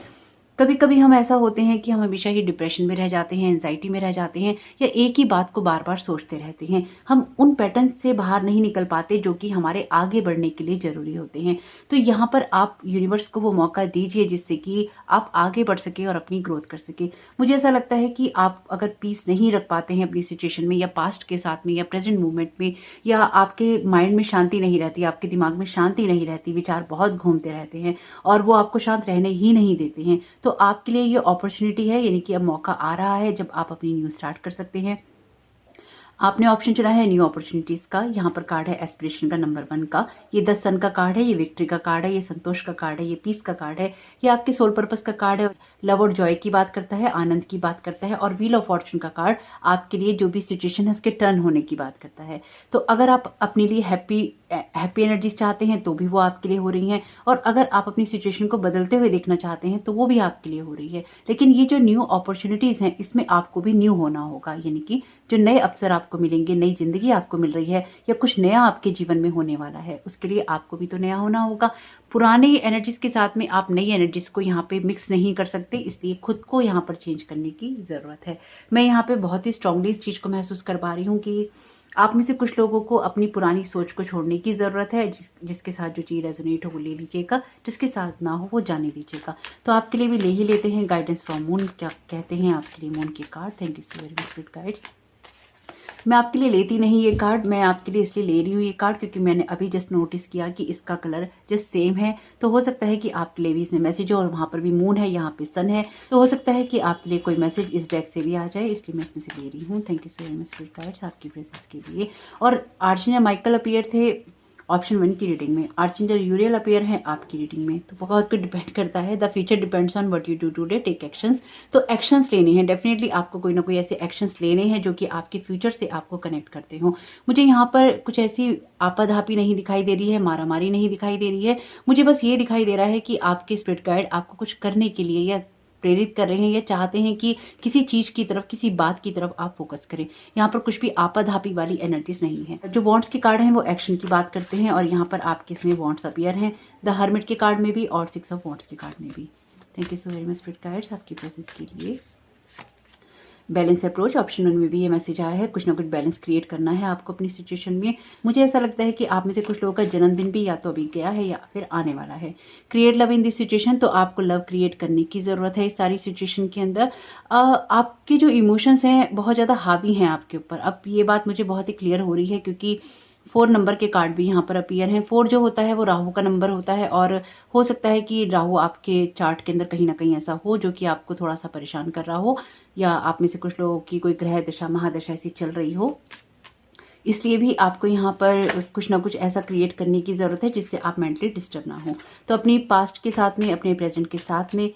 कभी कभी हम ऐसा होते हैं कि हम हमेशा ही डिप्रेशन में रह जाते हैं, एंजाइटी में रह जाते हैं, या एक ही बात को बार बार सोचते रहते हैं। हम उन पैटर्न से बाहर नहीं निकल पाते जो कि हमारे आगे बढ़ने के लिए जरूरी होते हैं। तो यहाँ पर आप यूनिवर्स को वो मौका दीजिए जिससे कि आप आगे बढ़ सके और अपनी ग्रोथ कर सके। मुझे ऐसा लगता है कि आप अगर पीस नहीं रख पाते हैं अपनी सिचुएशन में, या पास्ट के साथ में, या प्रेजेंट मूवमेंट में, या आपके माइंड में शांति नहीं रहती, आपके दिमाग में शांति नहीं रहती, विचार बहुत घूमते रहते हैं और वो आपको शांत रहने ही नहीं देते हैं, तो आपके लिए ये अपॉर्चुनिटी है, यानी कि अब मौका आ रहा है जब आप अपनी न्यू स्टार्ट कर सकते हैं। आपने ऑप्शन चुना है न्यू अपॉर्चुनिटीज का। यहाँ पर कार्ड है एस्पिरेशन का नंबर 1 का। ये 10 सन का कार्ड है, ये विक्ट्री का कार्ड है, ये संतोष का कार्ड है, ये पीस का कार्ड है, ये आपके सोल पर्पस का कार्ड है। लव और जॉय की बात करता है, आनंद की बात करता है। और व्हील ऑफ फॉर्चून का कार्ड आपके लिए जो भी सिचुएशन है उसके टर्न होने की बात करता है। तो अगर आप अपने लिए हैप्पी एनर्जीज चाहते हैं तो भी वो आपके लिए हो रही हैं, और अगर आप अपनी सिचुएशन को बदलते हुए देखना चाहते हैं तो वो भी आपके लिए हो रही है। लेकिन ये जो न्यू अपॉर्चुनिटीज हैं इसमें आपको भी न्यू होना होगा, यानी कि जो नए अवसर आपको मिलेंगे, नई जिंदगी आपको मिल रही है, या कुछ नया आपके जीवन में होने वाला है, उसके लिए आपको भी तो नया होना होगा। पुराने एनर्जीज के साथ में आप नई एनर्जीज को यहाँ पे मिक्स नहीं कर सकते, इसलिए खुद को यहाँ पर चेंज करने की जरूरत है। मैं यहाँ पे बहुत ही स्ट्रांगली इस चीज को महसूस कर पा रही हूँ कि आप में से कुछ लोगों को अपनी पुरानी सोच को छोड़ने की जरूरत है। जिसके साथ जो चीज रेजोनेट हो वो ले लीजिएगा, जिसके साथ ना हो वो जाने दीजिएगा। तो आपके लिए भी ले ही लेते हैं गाइडेंस फ्रॉम मून। क्या कहते हैं आपके लिए मून के card? Thank you so very much spirit guides. मैं आपके लिए लेती नहीं ये कार्ड, मैं आपके लिए इसलिए ले रही हूँ ये कार्ड क्योंकि मैंने अभी जस्ट नोटिस किया कि इसका कलर जस्ट सेम है। तो हो सकता है कि आपके लिए भी इसमें मैसेज हो, और वहाँ पर भी मून है, यहाँ पे सन है, तो हो सकता है कि आपके लिए कोई मैसेज इस डेक से भी आ जाए, इसलिए मैं इसमें से ले रही हूँ। Thank you so very much spirit guides आपकी प्रेजेंस के लिए। और आर्चेंजल माइकल अपीयर थे ऑप्शन 1 की रीडिंग में, आर्चेंजल यूरियल अपीयर है आपकी रीडिंग में। तो बहुत कुछ डिपेंड करता है। The future depends on what you do today, take actions. तो एक्शंस लेने हैं, डेफिनेटली आपको कोई ना कोई ऐसे एक्शंस लेने हैं जो कि आपके फ्यूचर से आपको कनेक्ट करते हो। मुझे यहाँ पर कुछ ऐसी आपाधापी नहीं दिखाई दे रही है, मारामारी नहीं दिखाई दे रही है। मुझे बस ये दिखाई दे रहा है कि आपके स्पिरिट गाइड आपको कुछ करने के लिए या प्रेरित कर रहे हैं, या चाहते हैं कि किसी चीज की तरफ, किसी बात की तरफ आप फोकस करें। यहाँ पर कुछ भी आपाधापी वाली एनर्जीज नहीं है। जो वॉन्ट्स के कार्ड हैं वो एक्शन की बात करते हैं, और यहाँ पर आपके इसमें वॉन्ट्स अपीयर हैं, द हर्मिट के कार्ड में भी और 6 ऑफ वॉन्ट्स के कार्ड में भी। Thank you so very much spirit guides आपकी प्रेजेंस के लिए। बैलेंस अप्रोच ऑप्शन 1 में भी ये मैसेज आया है। कुछ ना कुछ बैलेंस क्रिएट करना है आपको अपनी सिचुएशन में। मुझे ऐसा लगता है कि आप में से कुछ लोगों का जन्मदिन भी या तो अभी गया है या फिर आने वाला है। Create love in this situation, तो आपको लव क्रिएट करने की जरूरत है इस सारी सिचुएशन के अंदर। आपके जो इमोशंस हैं बहुत ज़्यादा हावी हैं आपके ऊपर। अब ये बात मुझे बहुत ही क्लियर हो रही है क्योंकि 4 नंबर के कार्ड भी यहाँ पर अपीयर हैं। 4 जो होता है वो राहु का नंबर होता है, और हो सकता है कि राहु आपके चार्ट के अंदर कहीं ना कहीं ऐसा हो जो कि आपको थोड़ा सा परेशान कर रहा हो, या आप में से कुछ लोगों की कोई ग्रह दशा महादशा ऐसी चल रही हो। इसलिए भी आपको यहाँ पर कुछ ना कुछ ऐसा क्रिएट करने की ज़रूरत है जिससे आप मेंटली डिस्टर्ब ना हो। तो अपनी पास्ट के साथ में, अपने प्रेजेंट के साथ में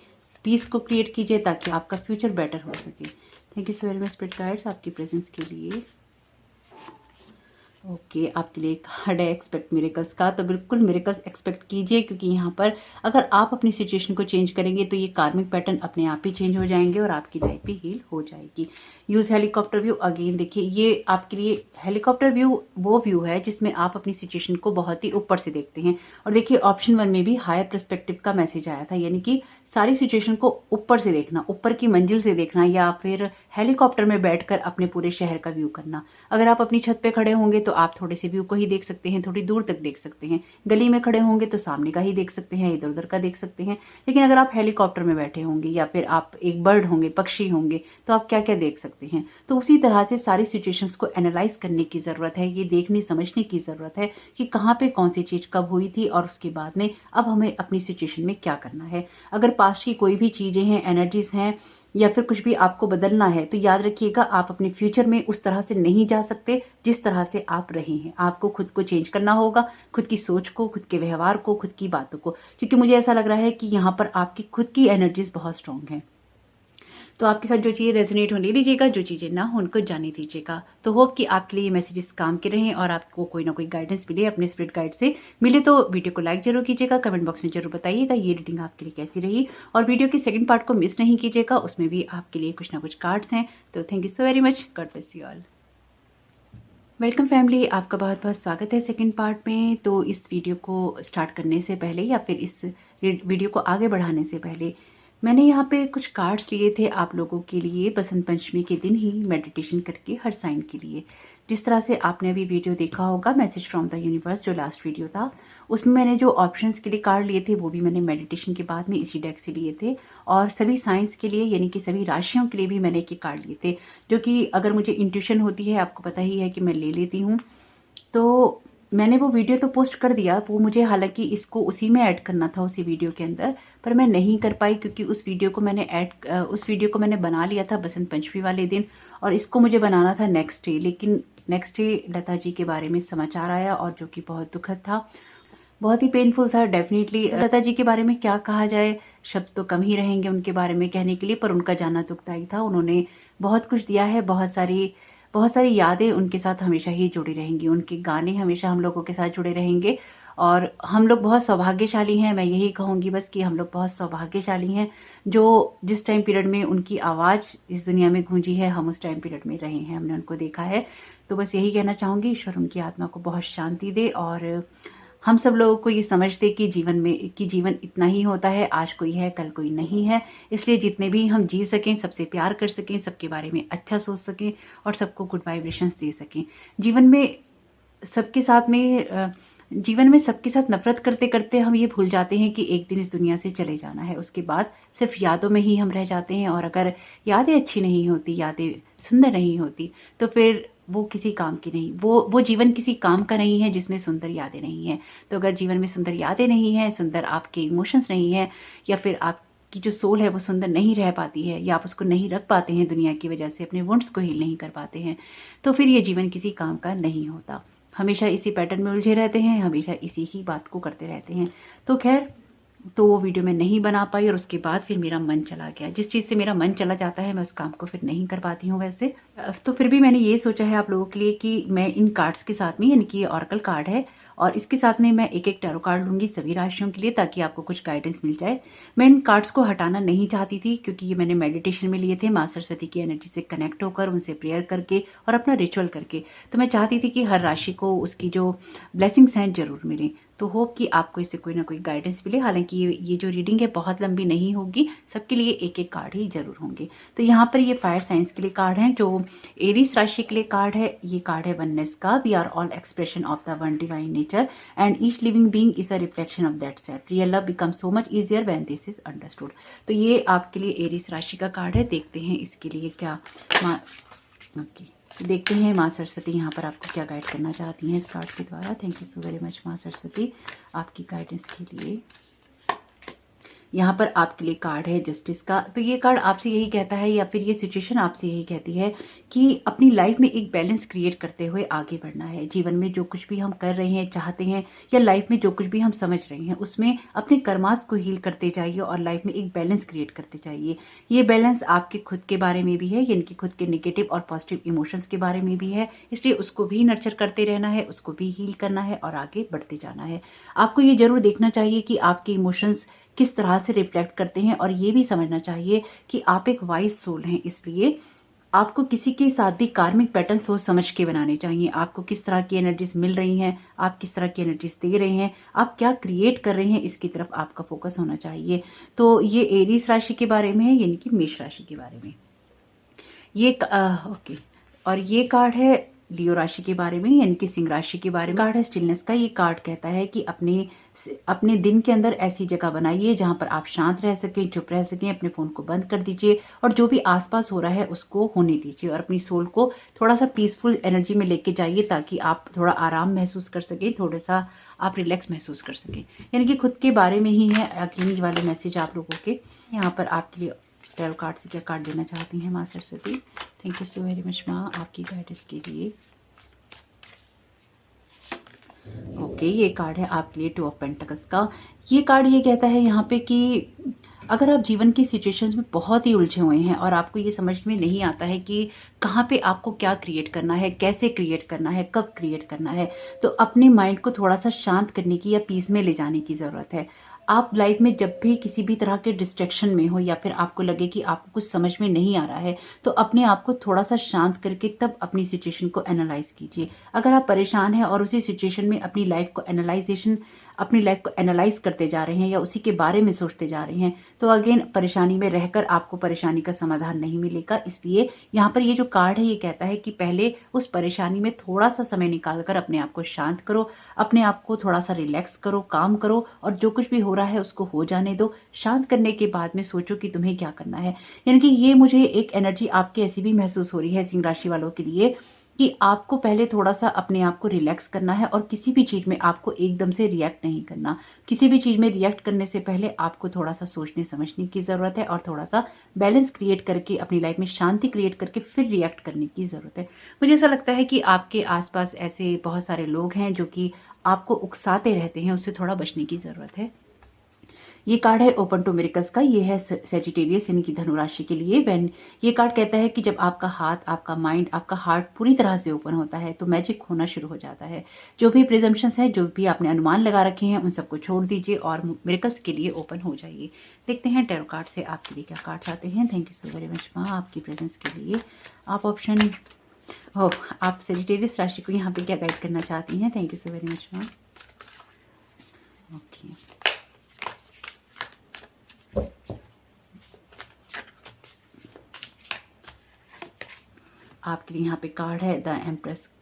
पीस को क्रिएट कीजिए ताकि आपका फ्यूचर बेटर हो सके। Thank you so very much spirit guides आपकी प्रेजेंस के लिए। ओके, आपके लिए कार्ड है एक्सपेक्ट मिरेकल्स का। तो बिल्कुल मिरेकल्स एक्सपेक्ट कीजिए, क्योंकि यहाँ पर अगर आप अपनी सिचुएशन को चेंज करेंगे तो ये कार्मिक पैटर्न अपने आप ही चेंज हो जाएंगे और आपकी लाइफ भी हील हो जाएगी। Use helicopter view again. देखिए, ये आपके लिए हेलीकॉप्टर व्यू वो व्यू है जिसमें आप अपनी सिचुएशन को बहुत ही ऊपर से देखते हैं। और देखिए, ऑप्शन 1 में भी हायर पर्सपेक्टिव का मैसेज आया था, यानी कि सारी सिचुएशन को ऊपर से देखना, ऊपर की मंजिल से देखना, या फिर हेलीकॉप्टर में बैठकर अपने पूरे शहर का व्यू करना। अगर आप अपनी छत पे खड़े होंगे तो आप थोड़े से व्यू को ही देख सकते हैं, थोड़ी दूर तक देख सकते हैं। गली में खड़े होंगे तो सामने का ही देख सकते हैं, इधर उधर का देख सकते हैं। लेकिन अगर आप हेलीकॉप्टर में बैठे होंगे या फिर आप एक बर्ड होंगे, पक्षी होंगे, तो आप क्या क्या देख सकते हैं। तो उसी तरह से सारी सिचुएशंस को एनालाइज करने की जरूरत है, ये देखने समझने की जरूरत है कि कहाँ पे कौन सी चीज कब हुई थी और उसके बाद में अब हमें अपनी सिचुएशन में क्या करना है। अगर पास्ट की कोई भी चीजें हैं, एनर्जीज हैं, या फिर कुछ भी आपको बदलना है, तो याद रखिएगा आप अपने फ्यूचर में उस तरह से नहीं जा सकते जिस तरह से आप रहे हैं। आपको खुद को चेंज करना होगा, खुद की सोच को, खुद के व्यवहार को, खुद की बातों को, क्योंकि मुझे ऐसा लग रहा है कि यहाँ पर आपकी खुद की एनर्जीज बहुत स्ट्रांग हैं। तो आपके साथ जो चीज़ें रेजोनेट होने लीजिएगा, जो चीज़ें ना हो उनको जाने दीजिएगा। तो होप कि आपके लिए ये मैसेजेस काम के रहें और आपको कोई ना कोई गाइडेंस मिले अपने स्पिरिट गाइड से। मिले तो वीडियो को लाइक जरूर कीजिएगा, कमेंट बॉक्स में जरूर बताइएगा ये रीडिंग आपके लिए कैसी रही, और वीडियो के सेकंड पार्ट को मिस नहीं कीजिएगा, उसमें भी आपके लिए कुछ ना कुछ कार्ड्स हैं। तो thank you so very much, God bless you all. Welcome family, आपका बहुत बहुत स्वागत है सेकंड पार्ट में। तो इस वीडियो को स्टार्ट करने से पहले या फिर इस वीडियो को आगे बढ़ाने से पहले मैंने यहाँ पे कुछ कार्ड्स लिए थे आप लोगों के लिए बसंत पंचमी के दिन ही मेडिटेशन करके हर साइन के लिए। जिस तरह से आपने अभी वीडियो देखा होगा मैसेज फ्रॉम द यूनिवर्स जो लास्ट वीडियो था, उसमें मैंने जो ऑप्शंस के लिए कार्ड लिए थे वो भी मैंने मेडिटेशन के बाद में इसी डेक से लिए थे, और सभी साइंस के लिए यानी कि सभी राशियों के लिए भी मैंने एक कार्ड लिए थे, जो कि अगर मुझे इंट्यूशन होती है आपको पता ही है कि मैं ले लेती हूँ। तो मैंने वो वीडियो तो पोस्ट कर दिया, वो मुझे हालांकि इसको उसी में ऐड करना था उसी वीडियो के अंदर, पर मैं नहीं कर पाई क्योंकि उस वीडियो को मैंने बना लिया था बसंत पंचमी वाले दिन, और इसको मुझे बनाना था नेक्स्ट डे। लेकिन नेक्स्ट डे लता जी के बारे में समाचार आया और जो कि बहुत दुखद था, बहुत ही पेनफुल था। डेफिनेटली लता जी के बारे में क्या कहा जाए, शब्द तो कम ही रहेंगे उनके बारे में कहने के लिए, पर उनका जाना दुखदायी था। उन्होंने बहुत कुछ दिया है, बहुत सारी यादें उनके साथ हमेशा ही जुड़ी रहेंगी, उनके गाने हमेशा हम लोगों के साथ जुड़े रहेंगे, और हम लोग बहुत सौभाग्यशाली हैं। मैं यही कहूँगी बस कि हम लोग बहुत सौभाग्यशाली हैं जो जिस टाइम पीरियड में उनकी आवाज़ इस दुनिया में गूंजी है, हम उस टाइम पीरियड में रहे हैं, हमने उनको देखा है। तो बस यही कहना चाहूँगी, ईश्वर उनकी आत्मा को बहुत शांति दे, और हम सब लोगों को ये समझ दे कि जीवन इतना ही होता है, आज कोई है कल कोई नहीं है। इसलिए जितने भी हम जी सकें, सबसे प्यार कर सकें, सबके बारे में अच्छा सोच सकें और सबको गुड वाइब्रेशंस दे सकें। जीवन में सबके साथ नफरत करते करते हम ये भूल जाते हैं कि एक दिन इस दुनिया से चले जाना है, उसके बाद सिर्फ यादों में ही हम रह जाते हैं। और अगर यादें अच्छी नहीं होती, यादें सुंदर नहीं होती, तो फिर वो किसी काम की नहीं, वो जीवन किसी काम का नहीं है जिसमें सुंदर यादें नहीं है। तो अगर जीवन में सुंदर यादें नहीं है, सुंदर आपके इमोशंस नहीं है, या फिर आपकी जो सोल है वो सुंदर नहीं रह पाती है, या आप उसको नहीं रख पाते हैं दुनिया की वजह से, अपने वुंड्स को हील नहीं कर पाते हैं, तो फिर ये जीवन किसी काम का नहीं होता। हमेशा इसी पैटर्न में उलझे रहते हैं, हमेशा इसी ही बात को करते रहते हैं। तो खैर, तो वो वीडियो मैं नहीं बना पाई, और उसके बाद फिर मेरा मन चला गया। जिस चीज़ से मेरा मन चला जाता है मैं उस काम को फिर नहीं कर पाती हूँ वैसे। तो फिर भी मैंने ये सोचा है आप लोगों के लिए कि मैं इन कार्ड्स के साथ में, यानी कि ये ऑरेकल कार्ड है और इसके साथ में मैं एक एक टैरो कार्ड लूंगी सभी राशियों के लिए, ताकि आपको कुछ गाइडेंस मिल जाए। मैं इन कार्ड्स को हटाना नहीं चाहती थी क्योंकि ये मैंने मेडिटेशन में लिए थे, माँ सरस्वती की एनर्जी से कनेक्ट होकर, उनसे प्रेयर करके और अपना रिचुअल करके। तो मैं चाहती थी कि हर राशि को उसकी जो ब्लेसिंग्स हैं जरूर मिलें। तो होप कि आपको इससे कोई ना कोई गाइडेंस मिले। हालांकि ये जो रीडिंग है बहुत लंबी नहीं होगी, सबके लिए एक एक कार्ड ही जरूर होंगे। तो यहाँ पर ये फायर साइंस के लिए कार्ड है, जो एरीज राशि के लिए कार्ड है। ये कार्ड है वननेस का। We are all expression of the one divine nature and each living being is a reflection of that self. Real love become so much easier when this is understood. तो ये आपके लिए Aries राशि का card है। देखते हैं इसके लिए क्या देखते हैं माँ सरस्वती यहाँ पर आपको क्या गाइड करना चाहती हैं इस कार्ड के द्वारा। Thank you so very much माँ सरस्वती आपकी गाइडेंस के लिए। यहाँ पर आपके लिए कार्ड है जस्टिस का। तो ये कार्ड आपसे यही कहता है, या फिर ये सिचुएशन आपसे यही कहती है कि अपनी लाइफ में एक बैलेंस क्रिएट करते हुए आगे बढ़ना है। जीवन में जो कुछ भी हम कर रहे हैं, चाहते हैं, या लाइफ में जो कुछ भी हम समझ रहे हैं, उसमें अपने कर्मास को हील करते जाइए और लाइफ में एक बैलेंस क्रिएट करते जाइए। ये बैलेंस आपके खुद के बारे में भी है, यानी कि खुद के नेगेटिव और पॉजिटिव इमोशंस के बारे में भी है, इसलिए उसको भी नर्चर करते रहना है, उसको भी हील करना है और आगे बढ़ते जाना है। आपको ये जरूर देखना चाहिए कि आपके इमोशंस किस तरह से रिफ्लेक्ट करते हैं, और ये भी समझना चाहिए कि आप एक वाइज सोल हैं, इसलिए आपको किसी के साथ भी कार्मिक पैटर्न सोच समझ के बनाने चाहिए। आपको किस तरह की एनर्जीज मिल रही हैं, आप किस तरह की एनर्जीज दे रहे हैं, आप क्या क्रिएट कर रहे हैं, इसकी तरफ आपका फोकस होना चाहिए। तो ये एरीज राशि के बारे में है, यानी कि मेष राशि के बारे में ये ओके। और ये कार्ड है लियो राशि के बारे में, यानी कि सिंह राशि के बारे में। कार्ड है स्टिलनेस का। ये कार्ड कहता है कि अपने दिन के अंदर ऐसी जगह बनाइए जहां पर आप शांत रह सकें, चुप रह सकें, अपने फोन को बंद कर दीजिए और जो भी आसपास हो रहा है उसको होने दीजिए, और अपनी सोल को थोड़ा सा पीसफुल एनर्जी में लेके जाइए ताकि आप थोड़ा आराम महसूस कर सकें, थोड़ा सा आप रिलैक्स महसूस कर सकें। यानी कि खुद के बारे में ही है अगेन वाले मैसेज आप लोगों के। यहाँ पर आपके लिए टैरो कार्ड से क्या कार्ड देना चाहती हैं माँ Saraswati. Thank you so very much माँ आपकी गाइडेंस के लिए। ओके, ये कार्ड है आपके लिए टू ऑफ पेंटिकल्स का। ये कार्ड ये कहता है यहाँ पे कि अगर आप जीवन की सिचुएशंस में बहुत ही उलझे हुए हैं और आपको ये समझ में नहीं आता है कि कहाँ पे आपको क्या क्रिएट करना है, कैसे क्रिएट करना है, कब क्रिएट करना है, तो अपने माइंड को थोड़ा-सा शांत करने की या पीस में ले जाने की ज़रूरत है। आप लाइफ में जब भी किसी भी तरह के डिस्ट्रैक्शन में हो या फिर आपको लगे कि आपको कुछ समझ में नहीं आ रहा है, तो अपने आप को थोड़ा-सा शांत करके तब अपनी सिचुएशन को एनालाइज़ कीजिए। अगर आप परेशान हैं और उसी सिचुएशन में अपनी लाइफ को एनालाइज़ करते जा रहे हैं या उसी के बारे में सोचते जा रहे हैं, तो अगेन परेशानी में रहकर आपको परेशानी का समाधान नहीं मिलेगा। इसलिए यहाँ पर ये जो कार्ड है ये कहता है कि पहले उस परेशानी में थोड़ा-सा समय निकाल कर अपने आप को शांत करो, अपने आप को थोड़ा-सा रिलैक्स करो, काम करो और जो कुछ भी हो रहा है उसको हो जाने दो। शांत करने के बाद में सोचो कि तुम्हें क्या करना है। यानी कि ये मुझे एक एनर्जी आपकी ऐसी भी महसूस हो रही है सिंह राशि वालों के लिए कि आपको पहले थोड़ा-सा अपने आप को रिलैक्स करना है और किसी भी चीज़ में आपको एकदम से रिएक्ट नहीं करना। किसी भी चीज़ में रिएक्ट करने से पहले आपको थोड़ा-सा सोचने-समझने की ज़रूरत है और थोड़ा-सा बैलेंस क्रिएट करके अपनी लाइफ में शांति क्रिएट करके फिर रिएक्ट करने की ज़रूरत है। मुझे ऐसा लगता है कि आपके आस-पास ऐसे बहुत सारे लोग हैं जो कि आपको उकसाते रहते हैं, उससे थोड़ा बचने की ज़रूरत है। ये कार्ड है ओपन टू मिरेकल्स का। ये है सेजिटेरियस यानी कि धनु राशि के लिए। व्हेन ये कार्ड कहता है कि जब आपका हाथ, आपका माइंड, आपका हार्ट पूरी तरह से ओपन होता है तो मैजिक होना शुरू हो जाता है। जो भी प्रिजम्पशंस है, जो भी आपने अनुमान लगा रखे हैं, उन सबको छोड़ दीजिए और मिरेकल्स के लिए ओपन हो जाइए। देखते हैं टैरो कार्ड से आपके लिए क्या कार्ड्स आते हैं। Thank you so very much माँ आपकी प्रेजेंस के लिए। आप ऑप्शन आप सेजिटेरियस राशि को यहाँ पे क्या गाइड करना चाहती हैं। Thank you so very much माँ। ओके, आपके लिए यहाँ पे कार्ड है द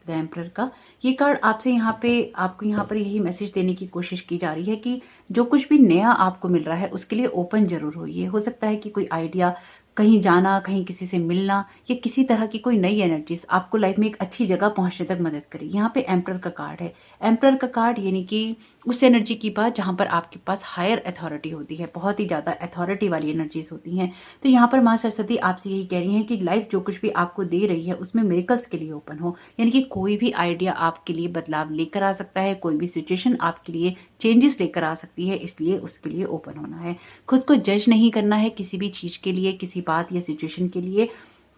एम्परर का। ये कार्ड आपसे यहाँ पे आपको यहाँ पर यही मैसेज देने की कोशिश की जा रही है कि जो कुछ भी नया आपको मिल रहा है उसके लिए ओपन जरूर होइए। हो सकता है कि कोई आइडिया, कहीं जाना, कहीं किसी से मिलना या किसी तरह की कोई नई एनर्जीज आपको लाइफ में एक अच्छी जगह पहुंचने तक मदद करे। यहाँ पे एम्परर का कार्ड है। एम्परर का कार्ड यानी कि उस एनर्जी की बात जहां पर आपके पास हायर अथॉरिटी होती है, बहुत ही ज्यादा अथॉरिटी वाली एनर्जीज होती हैं। तो यहाँ पर माँ सरस्वती आपसे यही कह रही हैं कि लाइफ जो कुछ भी आपको दे रही है उसमें मिरेकल्स के लिए ओपन हो। यानी कि कोई भी आइडिया आपके लिए बदलाव लेकर आ सकता है, कोई भी सिचुएशन आपके लिए चेंजेस लेकर आ सकती है, इसलिए उसके लिए ओपन होना है। खुद को जज नहीं करना है किसी भी चीज के लिए, किसी बात या सिचुएशन के लिए,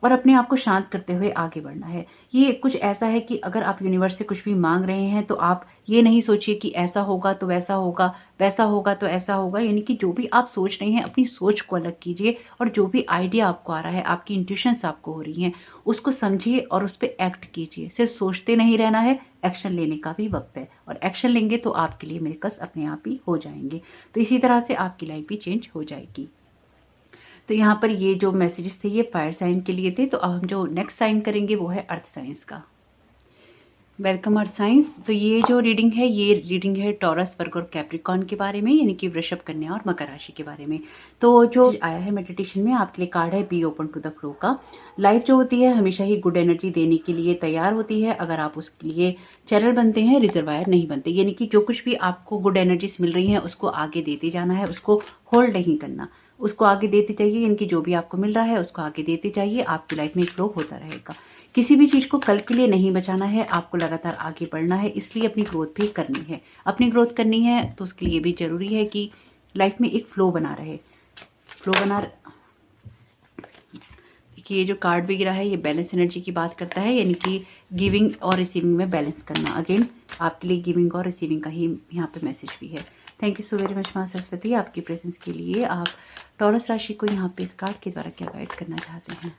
और अपने आप को शांत करते हुए आगे बढ़ना है। ये कुछ ऐसा है कि अगर आप यूनिवर्स से कुछ भी मांग रहे हैं तो आप ये नहीं सोचिए कि ऐसा होगा तो वैसा होगा, वैसा होगा तो ऐसा होगा। यानी कि जो भी आप सोच रहे हैं अपनी सोच को अलग कीजिए और जो भी आइडिया आपको आ रहा है, आपकी इंट्यूशंस आपको हो रही हैं, उसको समझिए और उस पर एक्ट कीजिए। सिर्फ सोचते नहीं रहना है, एक्शन लेने का भी वक्त है और एक्शन लेंगे तो आपके लिए मिरेकल्स अपने आप ही हो जाएंगे। तो इसी तरह से आपकी लाइफ भी चेंज हो जाएगी। तो यहाँ पर ये जो मैसेजेस थे ये फायर साइन के लिए थे। तो अब हम जो नेक्स्ट साइन करेंगे वो है अर्थ साइंस का। Welcome earth science. तो ये जो रीडिंग है ये रीडिंग है टॉरस, वर्ग और कैप्रिकॉर्न के बारे में, यानी कि वृषभ, कन्या और मकर राशि के बारे में। तो जो आया है मेडिटेशन में आपके लिए कार्ड है be open to the flow का। लाइफ जो होती है हमेशा ही गुड एनर्जी देने के लिए तैयार होती है अगर आप उसके लिए चैनल बनते हैं, रिजर्वायर नहीं बनते। यानी कि जो कुछ भी आपको गुड एनर्जीज मिल रही हैं उसको आगे देते जाना है, उसको होल्ड नहीं करना, उसको आगे देते जाइए। यानी कि जो भी आपको मिल रहा है उसको आगे देते जाइए, आपकी लाइफ में फ्लो होता रहेगा। किसी भी चीज को कल के लिए नहीं बचाना है, आपको लगातार आगे बढ़ना है, इसलिए अपनी ग्रोथ भी करनी है। अपनी ग्रोथ करनी है तो उसके लिए भी जरूरी है कि लाइफ में एक फ्लो बना रहे। कि ये जो कार्ड भी गिरा है ये बैलेंस एनर्जी की बात करता है, यानी कि गिविंग और रिसीविंग में बैलेंस करना। अगेन आपके लिए गिविंग और रिसीविंग का ही यहाँ पे मैसेज भी है। Thank you so very much माँ सरस्वती आपकी प्रेजेंस के लिए। आप टॉरस राशि को यहाँ पे इस कार्ड के द्वारा क्या गाइड करना चाहते हैं।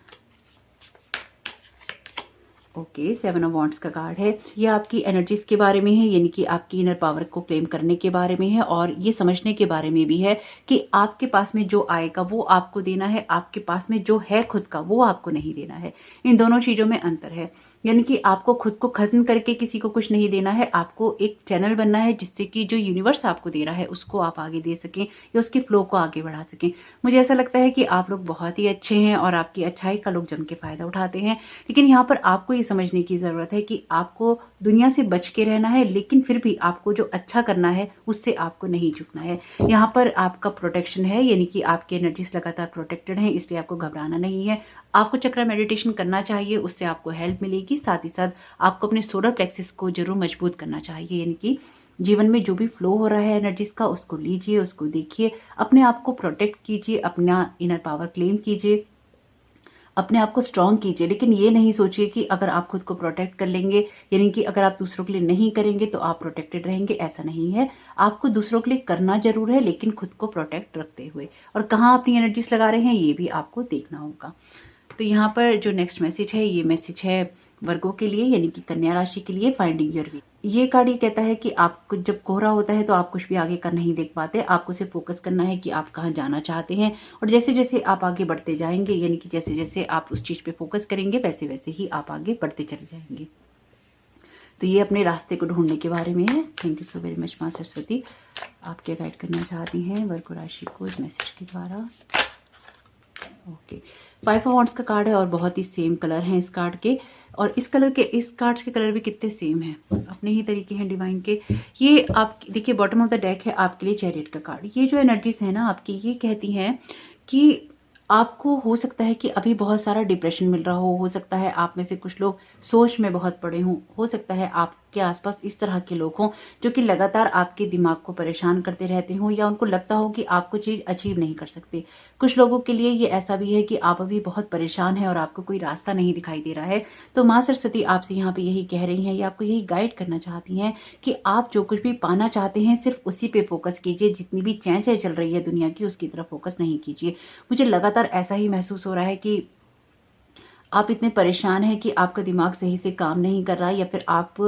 ओके, 7 ऑफ वॉन्ड्स का कार्ड है। ये आपकी एनर्जीज के बारे में है, यानी कि आपकी इनर पावर को क्लेम करने के बारे में है और ये समझने के बारे में भी है कि आपके पास में जो आएगा वो आपको देना है, आपके पास में जो है खुद का वो आपको नहीं देना है। इन दोनों चीजों में अंतर है। यानी कि आपको खुद को खत्म करके किसी को कुछ नहीं देना है, आपको एक चैनल बनना है जिससे कि जो यूनिवर्स आपको दे रहा है उसको आप आगे दे सकें या उसके फ्लो को आगे बढ़ा सकें। मुझे ऐसा लगता है कि आप लोग बहुत ही अच्छे हैं और आपकी अच्छाई का लोग जम के फायदा उठाते हैं। लेकिन यहाँ पर आपको ये समझने की जरूरत है कि आपको दुनिया से बच के रहना है, लेकिन फिर भी आपको जो अच्छा करना है उससे आपको नहीं झुकना है। यहाँ पर आपका प्रोटेक्शन है, यानी कि आपकी एनर्जीज लगातार प्रोटेक्टेड है, इसलिए आपको घबराना नहीं है। आपको चक्र मेडिटेशन करना चाहिए, उससे आपको हेल्प मिलेगी। साथ ही साथ आपको अपने सोलर प्लेक्सिस को जरूर मजबूत करना चाहिए, यानी कि जीवन में जो भी फ्लो हो रहा है एनर्जीज का, उसको लीजिए, उसको देखिए, अपने आप को प्रोटेक्ट कीजिए, अपना इनर पावर क्लेम कीजिए, अपने आप को स्ट्रांग कीजिए। लेकिन ये नहीं सोचिए कि अगर आप खुद को प्रोटेक्ट कर लेंगे, यानी कि अगर आप दूसरों के लिए नहीं करेंगे तो आप प्रोटेक्टेड रहेंगे, ऐसा नहीं है। आपको दूसरों के लिए करना जरूर है, लेकिन खुद को प्रोटेक्ट रखते हुए। और कहाँ अपनी एनर्जीज लगा रहे हैं ये भी आपको देखना होगा। तो यहाँ पर जो नेक्स्ट मैसेज है, ये मैसेज है वर्गों के लिए, यानी कि कन्या राशि के लिए, फाइंडिंग योर वे। ये कार्ड ये कहता है कि आपको जब कोहरा होता है तो आप कुछ भी आगे का नहीं देख पाते, आपको सिर्फ फोकस करना है कि आप कहाँ जाना चाहते हैं। और जैसे जैसे आप आगे बढ़ते जाएंगे, यानी कि जैसे जैसे आप उस चीज पे फोकस करेंगे, वैसे वैसे ही आप आगे बढ़ते चले जाएंगे। तो ये अपने रास्ते को ढूंढने के बारे में है। Thank you so very much माँ सरस्वती। आप क्या गाइड करना चाहती हैं वर्गो राशि को इस मैसेज के द्वारा? ओके, 5 ऑफ वांड्स का कार्ड है और बहुत ही सेम कलर हैं इस कार्ड के, और इस कार्ड्स के कलर भी कितने सेम हैं, अपने ही तरीके हैं डिवाइन के। ये आप देखिए, बॉटम ऑफ द डेक है आपके लिए चैरियट का कार्ड। ये जो एनर्जीज है ना आपकी, ये कहती हैं कि आपको हो सकता है कि अभी बहुत सारा डिप्रेशन मिल रहा हो सकता है आप में से कुछ लोग सोच में बहुत पड़े हों, हो सकता है आपके आसपास इस तरह के लोग हों जो कि लगातार आपके दिमाग को परेशान करते रहते हों, या उनको लगता हो कि आप कोई चीज़ अचीव नहीं कर सकते। कुछ लोगों के लिए ये ऐसा भी है कि आप अभी बहुत परेशान हैं और आपको कोई रास्ता नहीं दिखाई दे रहा है। तो माँ सरस्वती आपसे यहाँ पे यही कह रही हैं, या आपको यही गाइड करना चाहती हैं कि आप जो कुछ भी पाना चाहते हैं सिर्फ उसी पे फोकस कीजिए। जितनी भी चैं चल रही है दुनिया की, उसकी तरफ फोकस नहीं कीजिए। मुझे लगातार ऐसा ही महसूस हो रहा है कि आप इतने परेशान हैं कि आपका दिमाग सही से काम नहीं कर रहा है, या फिर आप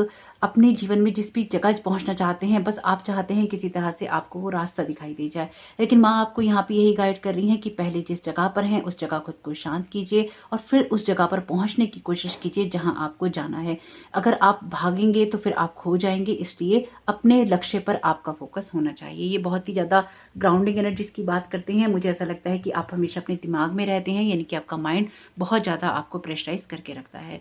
अपने जीवन में जिस भी जगह पहुंचना चाहते हैं, बस आप चाहते हैं किसी तरह से आपको वो रास्ता दिखाई दे जाए। लेकिन माँ आपको यहाँ पे यही गाइड कर रही हैं कि पहले जिस जगह पर हैं उस जगह खुद को शांत कीजिए और फिर उस जगह पर पहुंचने की कोशिश कीजिए जहां आपको जाना है। अगर आप भागेंगे तो फिर आप खो जाएंगे, इसलिए अपने लक्ष्य पर आपका फोकस होना चाहिए। ये बहुत ही ज्यादा ग्राउंडिंग एनर्जीज की बात करते हैं। मुझे ऐसा लगता है कि आप हमेशा अपने दिमाग में रहते हैं, यानी कि आपका माइंड बहुत ज्यादा आपको प्रेशराइज करके रखता है।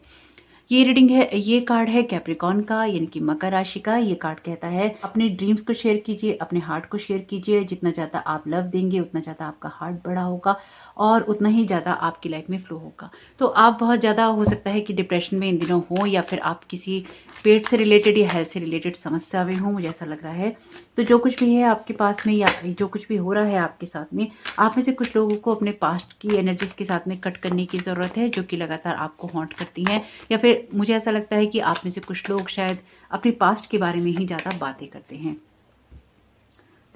ये रीडिंग है, ये कार्ड है कैप्रिकॉर्न का, यानी कि मकर राशि का। ये कार्ड कहता है अपने ड्रीम्स को शेयर कीजिए, अपने हार्ट को शेयर कीजिए। जितना ज्यादा आप लव देंगे उतना ज्यादा आपका हार्ट बड़ा होगा और उतना ही ज्यादा आपकी लाइफ में फ्लो होगा। तो आप बहुत ज्यादा हो सकता है कि डिप्रेशन में इन दिनों हो, या फिर आप किसी पेट से रिलेटेड या हेल्थ से रिलेटेड समस्या में हो, मुझे ऐसा लग रहा है। तो जो कुछ भी है आपके पास में, या जो कुछ भी हो रहा है आपके साथ में, आप में से कुछ लोगों को अपने पास्ट की एनर्जीज के साथ में कट करने की जरूरत है, जो कि लगातार आपको हॉन्ट करती हैं। या फिर मुझे ऐसा लगता है कि आप में से कुछ लोग शायद अपने पास्ट के बारे में ही ज्यादा बातें करते हैं।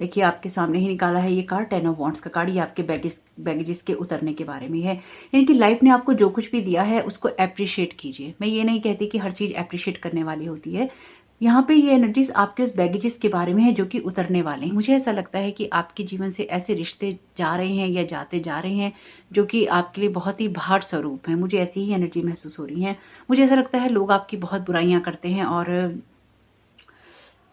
देखिए, आपके सामने ही निकाला है ये कार्ड, 10 ऑफ वांड्स का कार्ड। ये आपके बैगेजेस के उतरने के बारे में है। यानी कि लाइफ ने आपको जो कुछ भी दिया है उसको एप्रिशिएट कीजिए। मैं ये नहीं कहती कि हर चीज एप्रिशिएट करने वाली होती है। यहाँ पे ये एनर्जीज आपके उस बैगेजेस के बारे में है जो कि उतरने वाले हैं। मुझे ऐसा लगता है कि आपके जीवन से ऐसे रिश्ते जा रहे हैं या जाते जा रहे हैं जो कि आपके लिए बहुत ही भार स्वरूप है। मुझे ऐसी ही एनर्जी महसूस हो रही है। मुझे ऐसा लगता है लोग आपकी बहुत बुराइयां करते हैं, और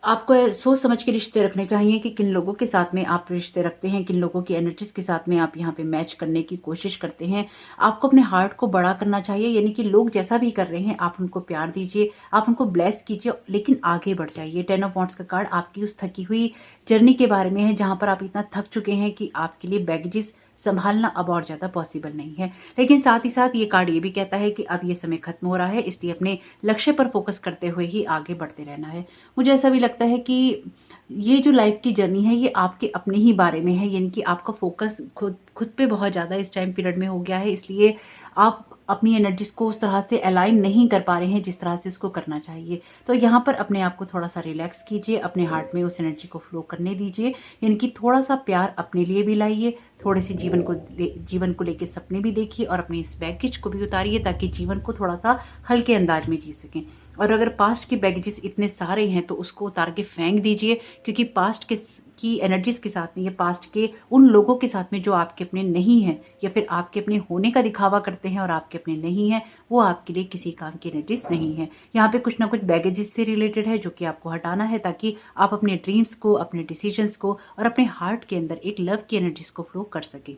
आपको सोच समझ के रिश्ते रखने चाहिए कि किन लोगों के साथ में आप रिश्ते रखते हैं, किन लोगों की एनर्जीज के साथ में आप यहाँ पे मैच करने की कोशिश करते हैं। आपको अपने हार्ट को बड़ा करना चाहिए, यानी कि लोग जैसा भी कर रहे हैं आप उनको प्यार दीजिए, आप उनको ब्लेस कीजिए, लेकिन आगे बढ़ जाइए। 10 ऑफ वांड्स का कार्ड आपकी उस थकी हुई जर्नी के बारे में है, जहां पर आप इतना थक चुके हैं कि आपके लिए बैगेजेस संभालना अब और ज्यादा पॉसिबल नहीं है। लेकिन साथ ही साथ ये कार्ड ये भी कहता है कि अब ये समय खत्म हो रहा है, इसलिए अपने लक्ष्य पर फोकस करते हुए ही आगे बढ़ते रहना है। मुझे ऐसा भी लगता है कि ये जो लाइफ की जर्नी है ये आपके अपने ही बारे में है, यानी कि आपका फोकस खुद पे बहुत ज्यादा इस टाइम पीरियड में हो गया है, इसलिए आप अपनी एनर्जीज को उस तरह से अलाइन नहीं कर पा रहे हैं जिस तरह से उसको करना चाहिए। तो यहाँ पर अपने आप को थोड़ा सा रिलैक्स कीजिए, अपने हार्ट में उस एनर्जी को फ्लो करने दीजिए, यानी कि थोड़ा सा प्यार अपने लिए भी लाइए, थोड़े से जीवन को लेके सपने भी देखिए, और अपने इस बैगेज को भी उतारिए ताकि जीवन को थोड़ा सा हल्के अंदाज में जी सकें। और अगर पास्ट के बैगेजेस इतने सारे हैं तो उसको उतार के फेंक दीजिए, क्योंकि पास्ट की एनर्जीज के साथ में, ये पास्ट के उन लोगों के साथ में जो आपके अपने नहीं हैं, या फिर आपके अपने होने का दिखावा करते हैं और आपके अपने नहीं है, वो आपके लिए किसी काम की एनर्जीज नहीं है। यहाँ पे कुछ ना कुछ बैगेजेस से रिलेटेड है जो कि आपको हटाना है, ताकि आप अपने ड्रीम्स को, अपने डिसीजंस को और अपने हार्ट के अंदर एक लव की एनर्जीज को फ्लो कर सके।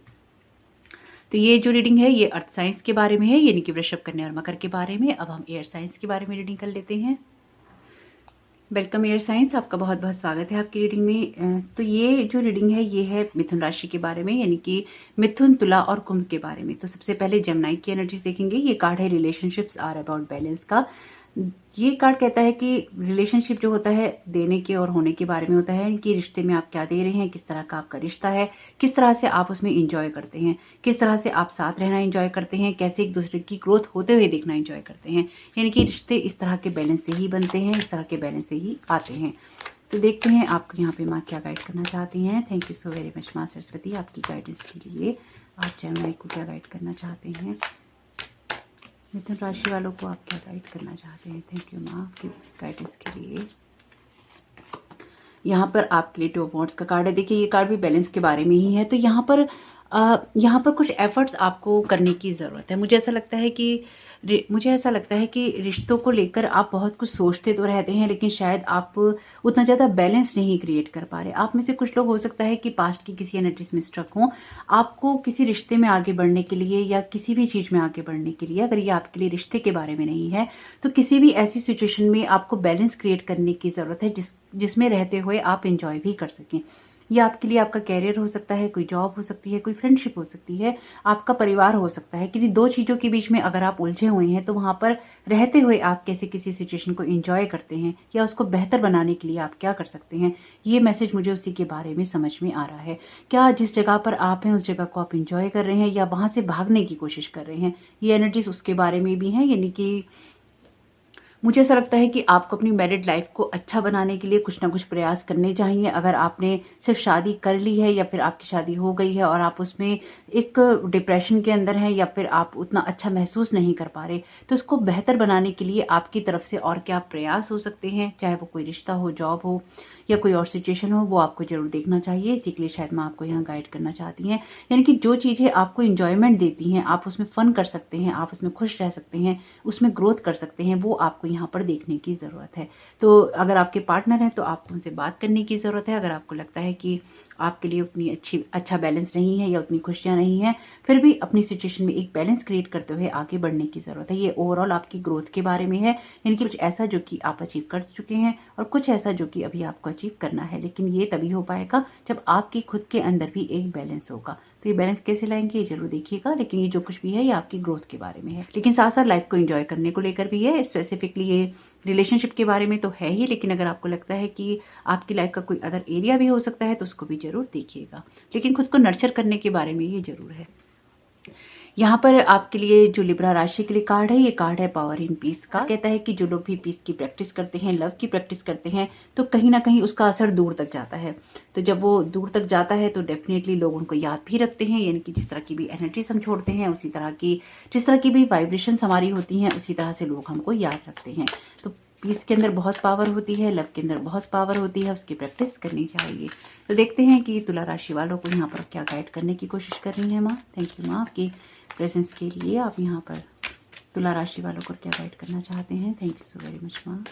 तो ये जो रीडिंग है ये अर्थ साइंस के बारे में है, यानी कि वृषभ, कन्या और मकर के बारे में। अब हम एयर साइंस के बारे में रीडिंग कर लेते हैं। वेलकम एयर साइंस, आपका बहुत बहुत स्वागत है आपकी रीडिंग में। तो ये जो रीडिंग है ये है मिथुन राशि के बारे में, यानी कि मिथुन, तुला और कुंभ के बारे में। तो सबसे पहले जेमिनी की एनर्जीज देखेंगे। ये कार्ड है रिलेशनशिप्स आर अबाउट बैलेंस का। ये कार्ड कहता है कि रिलेशनशिप जो होता है देने के और होने के बारे में होता है कि रिश्ते में आप क्या दे रहे हैं, किस तरह का आपका रिश्ता है, किस तरह से आप उसमें इंजॉय करते हैं, किस तरह से आप साथ रहना इंजॉय करते हैं, कैसे एक दूसरे की ग्रोथ होते हुए देखना इंजॉय करते हैं। यानी कि रिश्ते इस तरह के बैलेंस से ही बनते हैं, इस तरह के बैलेंस से ही आते हैं। तो देखते हैं आपको यहाँ पे माँ क्या गाइड करना चाहती हैं। Thank you so very much माँ सरस्वती आपकी गाइडेंस के लिए। आप जेमिनी को क्या गाइड करना चाहते हैं, मिथुन राशि वालों को आप क्या गाइड करना चाहते हैं। थैंक यू माँ आपकी गाइडेंस के लिए। यहाँ पर आपके लिए टू ऑफ वॉन्ड्स का कार्ड है। देखिए ये कार्ड भी बैलेंस के बारे में ही है। तो यहाँ पर कुछ एफर्ट्स आपको करने की ज़रूरत है। मुझे ऐसा लगता है कि रिश्तों को लेकर आप बहुत कुछ सोचते तो रहते हैं, लेकिन शायद आप उतना ज़्यादा बैलेंस नहीं क्रिएट कर पा रहे। आप में से कुछ लोग हो सकता है कि पास्ट की किसी एनर्जीज में स्ट्रक हों। आपको किसी रिश्ते में आगे बढ़ने के लिए या किसी भी चीज़ में आगे बढ़ने के लिए, अगर ये आपके लिए रिश्ते के बारे में नहीं है, तो किसी भी ऐसी सिचुएशन में आपको बैलेंस क्रिएट करने की ज़रूरत है जिसमें रहते हुए आप इंजॉय भी कर सकें। ये आपके लिए आपका कैरियर हो सकता है, कोई जॉब हो सकती है, कोई फ्रेंडशिप हो सकती है, आपका परिवार हो सकता है। किन्हीं दो चीज़ों के बीच में अगर आप उलझे हुए हैं तो वहाँ पर रहते हुए आप कैसे किसी सिचुएशन को एंजॉय करते हैं या उसको बेहतर बनाने के लिए आप क्या कर सकते हैं, ये मैसेज मुझे उसी के बारे में समझ में आ रहा है। क्या जिस जगह पर आप हैं उस जगह को आप इंजॉय कर रहे हैं या वहाँ से भागने की कोशिश कर रहे हैं, ये एनर्जीज उसके बारे में भी हैं। यानी कि मुझे ऐसा लगता है कि आपको अपनी मैरिड लाइफ को अच्छा बनाने के लिए कुछ ना कुछ प्रयास करने चाहिए। अगर आपने सिर्फ शादी कर ली है या फिर आपकी शादी हो गई है और आप उसमें एक डिप्रेशन के अंदर हैं या फिर आप उतना अच्छा महसूस नहीं कर पा रहे, तो इसको बेहतर बनाने के लिए आपकी तरफ से और क्या प्रयास हो सकते हैं, चाहे वो कोई रिश्ता हो, जॉब हो या कोई और सिचुएशन हो, वो आपको जरूर देखना चाहिए। इसी के लिए शायद मैं आपको यहाँ गाइड करना चाहती हैं। यानी कि जो चीज़ें आपको इंजॉयमेंट देती हैं, आप उसमें फन कर सकते हैं, आप उसमें खुश रह सकते हैं, उसमें ग्रोथ कर सकते हैं, वो आपको यहाँ पर देखने की ज़रूरत है। तो अगर आपके पार्टनर हैं तो आपको उनसे बात करने की ज़रूरत है। अगर आपको लगता है कि आपके लिए उतनी अच्छा बैलेंस नहीं है या उतनी खुशियाँ नहीं हैं, फिर भी अपनी सिचुएशन में एक बैलेंस क्रिएट करते हुए आगे बढ़ने की ज़रूरत है। ये ओवरऑल आपकी ग्रोथ के बारे में है। यानी कि कुछ ऐसा जो कि आप अचीव कर चुके हैं और कुछ ऐसा जो कि अभी आपको अचीव करना है, लेकिन ये तभी हो पाएगा जब आपके खुद के अंदर भी एक बैलेंस होगा। तो ये बैलेंस कैसे लाएंगे ये जरूर देखिएगा। लेकिन ये जो कुछ भी है ये आपकी ग्रोथ के बारे में है, लेकिन साथ साथ लाइफ को एंजॉय करने को लेकर भी है। स्पेसिफिकली ये रिलेशनशिप के बारे में तो है ही, लेकिन अगर आपको लगता है कि आपकी लाइफ का कोई अदर एरिया भी हो सकता है तो उसको भी जरूर देखिएगा। लेकिन खुद को नर्चर करने के बारे में ये जरूर है। यहाँ पर आपके लिए जो लिब्रा राशि के लिए कार्ड है, ये कार्ड है पावर इन पीस का। कहता है कि जो लोग भी पीस की प्रैक्टिस करते हैं, लव की प्रैक्टिस करते हैं, तो कहीं ना कहीं उसका असर दूर तक जाता है। तो जब वो दूर तक जाता है तो डेफिनेटली लोग उनको याद भी रखते हैं। यानी कि जिस तरह की भी एनर्जी हम छोड़ते हैं, उसी तरह की जिस तरह की भी वाइब्रेशंस हमारी होती हैं, उसी तरह से लोग हमको याद रखते हैं। तो पीस के अंदर बहुत पावर होती है, लव के अंदर बहुत पावर होती है, उसकी प्रैक्टिस करनी चाहिए। तो देखते हैं कि तुला राशि वालों को यहाँ पर क्या गाइड करने की कोशिश कर रही है माँ। थैंक यू माँ आपकी प्रेजेंस के लिए। आप यहाँ पर तुला राशि वालों को क्या गाइड करना चाहते हैं। Thank you so very much माँ।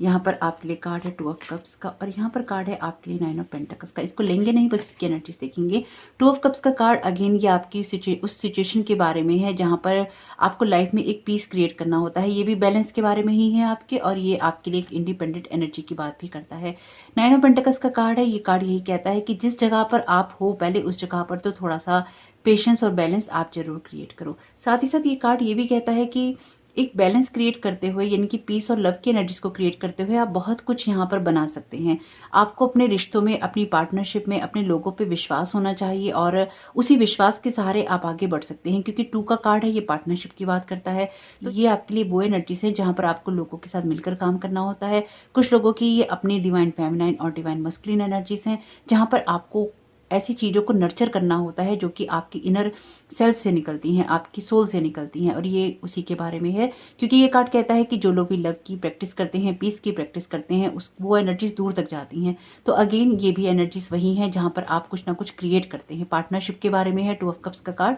यहाँ पर आपके लिए कार्ड है 2 ऑफ कप्स का और यहाँ पर कार्ड है आपके लिए 9 ऑफ पेंटिकल्स का। इसको लेंगे नहीं, बस इसकी एनर्जीज देखेंगे। 2 ऑफ कप्स का कार्ड अगेन ये आपकी उस सिचुएशन के बारे में है जहाँ पर आपको लाइफ में एक पीस क्रिएट करना होता है। ये भी बैलेंस के बारे में ही है आपके, और ये आपके लिए एक इंडिपेंडेंट एनर्जी की बात भी करता है। 9 ऑफ पेंटिकल्स का कार्ड है। ये कार्ड यही कहता है कि जिस जगह पर आप हो पहले उस जगह पर तो थोड़ा सा पेशेंस और बैलेंस आप जरूर क्रिएट करो। साथ ही साथ ये कार्ड ये भी कहता है कि एक बैलेंस क्रिएट करते हुए, यानी कि पीस और लव की एनर्जीज को क्रिएट करते हुए आप बहुत कुछ यहाँ पर बना सकते हैं। आपको अपने रिश्तों में, अपनी पार्टनरशिप में, अपने लोगों पे विश्वास होना चाहिए और उसी विश्वास के सहारे आप आगे बढ़ सकते हैं। क्योंकि 2 का कार्ड है, ये पार्टनरशिप की बात करता है। तो ये आपके लिए वो एनर्जीज है जहाँ पर आपको लोगों के साथ मिलकर काम करना होता है। कुछ लोगों की ये अपनी डिवाइन फेमिनाइन और डिवाइन मस्कुलिन एनर्जीज हैं जहाँ पर आपको ऐसी चीज़ों को नर्चर करना होता है जो कि आपकी इनर सेल्फ से निकलती हैं, आपकी सोल से निकलती हैं, और ये उसी के बारे में है। क्योंकि ये कार्ड कहता है कि जो लोग भी लव की प्रैक्टिस करते हैं, पीस की प्रैक्टिस करते हैं, वो एनर्जीज दूर तक जाती हैं। तो अगेन ये भी एनर्जीज वही हैं जहाँ पर आप कुछ ना कुछ क्रिएट करते हैं। पार्टनरशिप के बारे में है 2 ऑफ कप्स का कार्ड।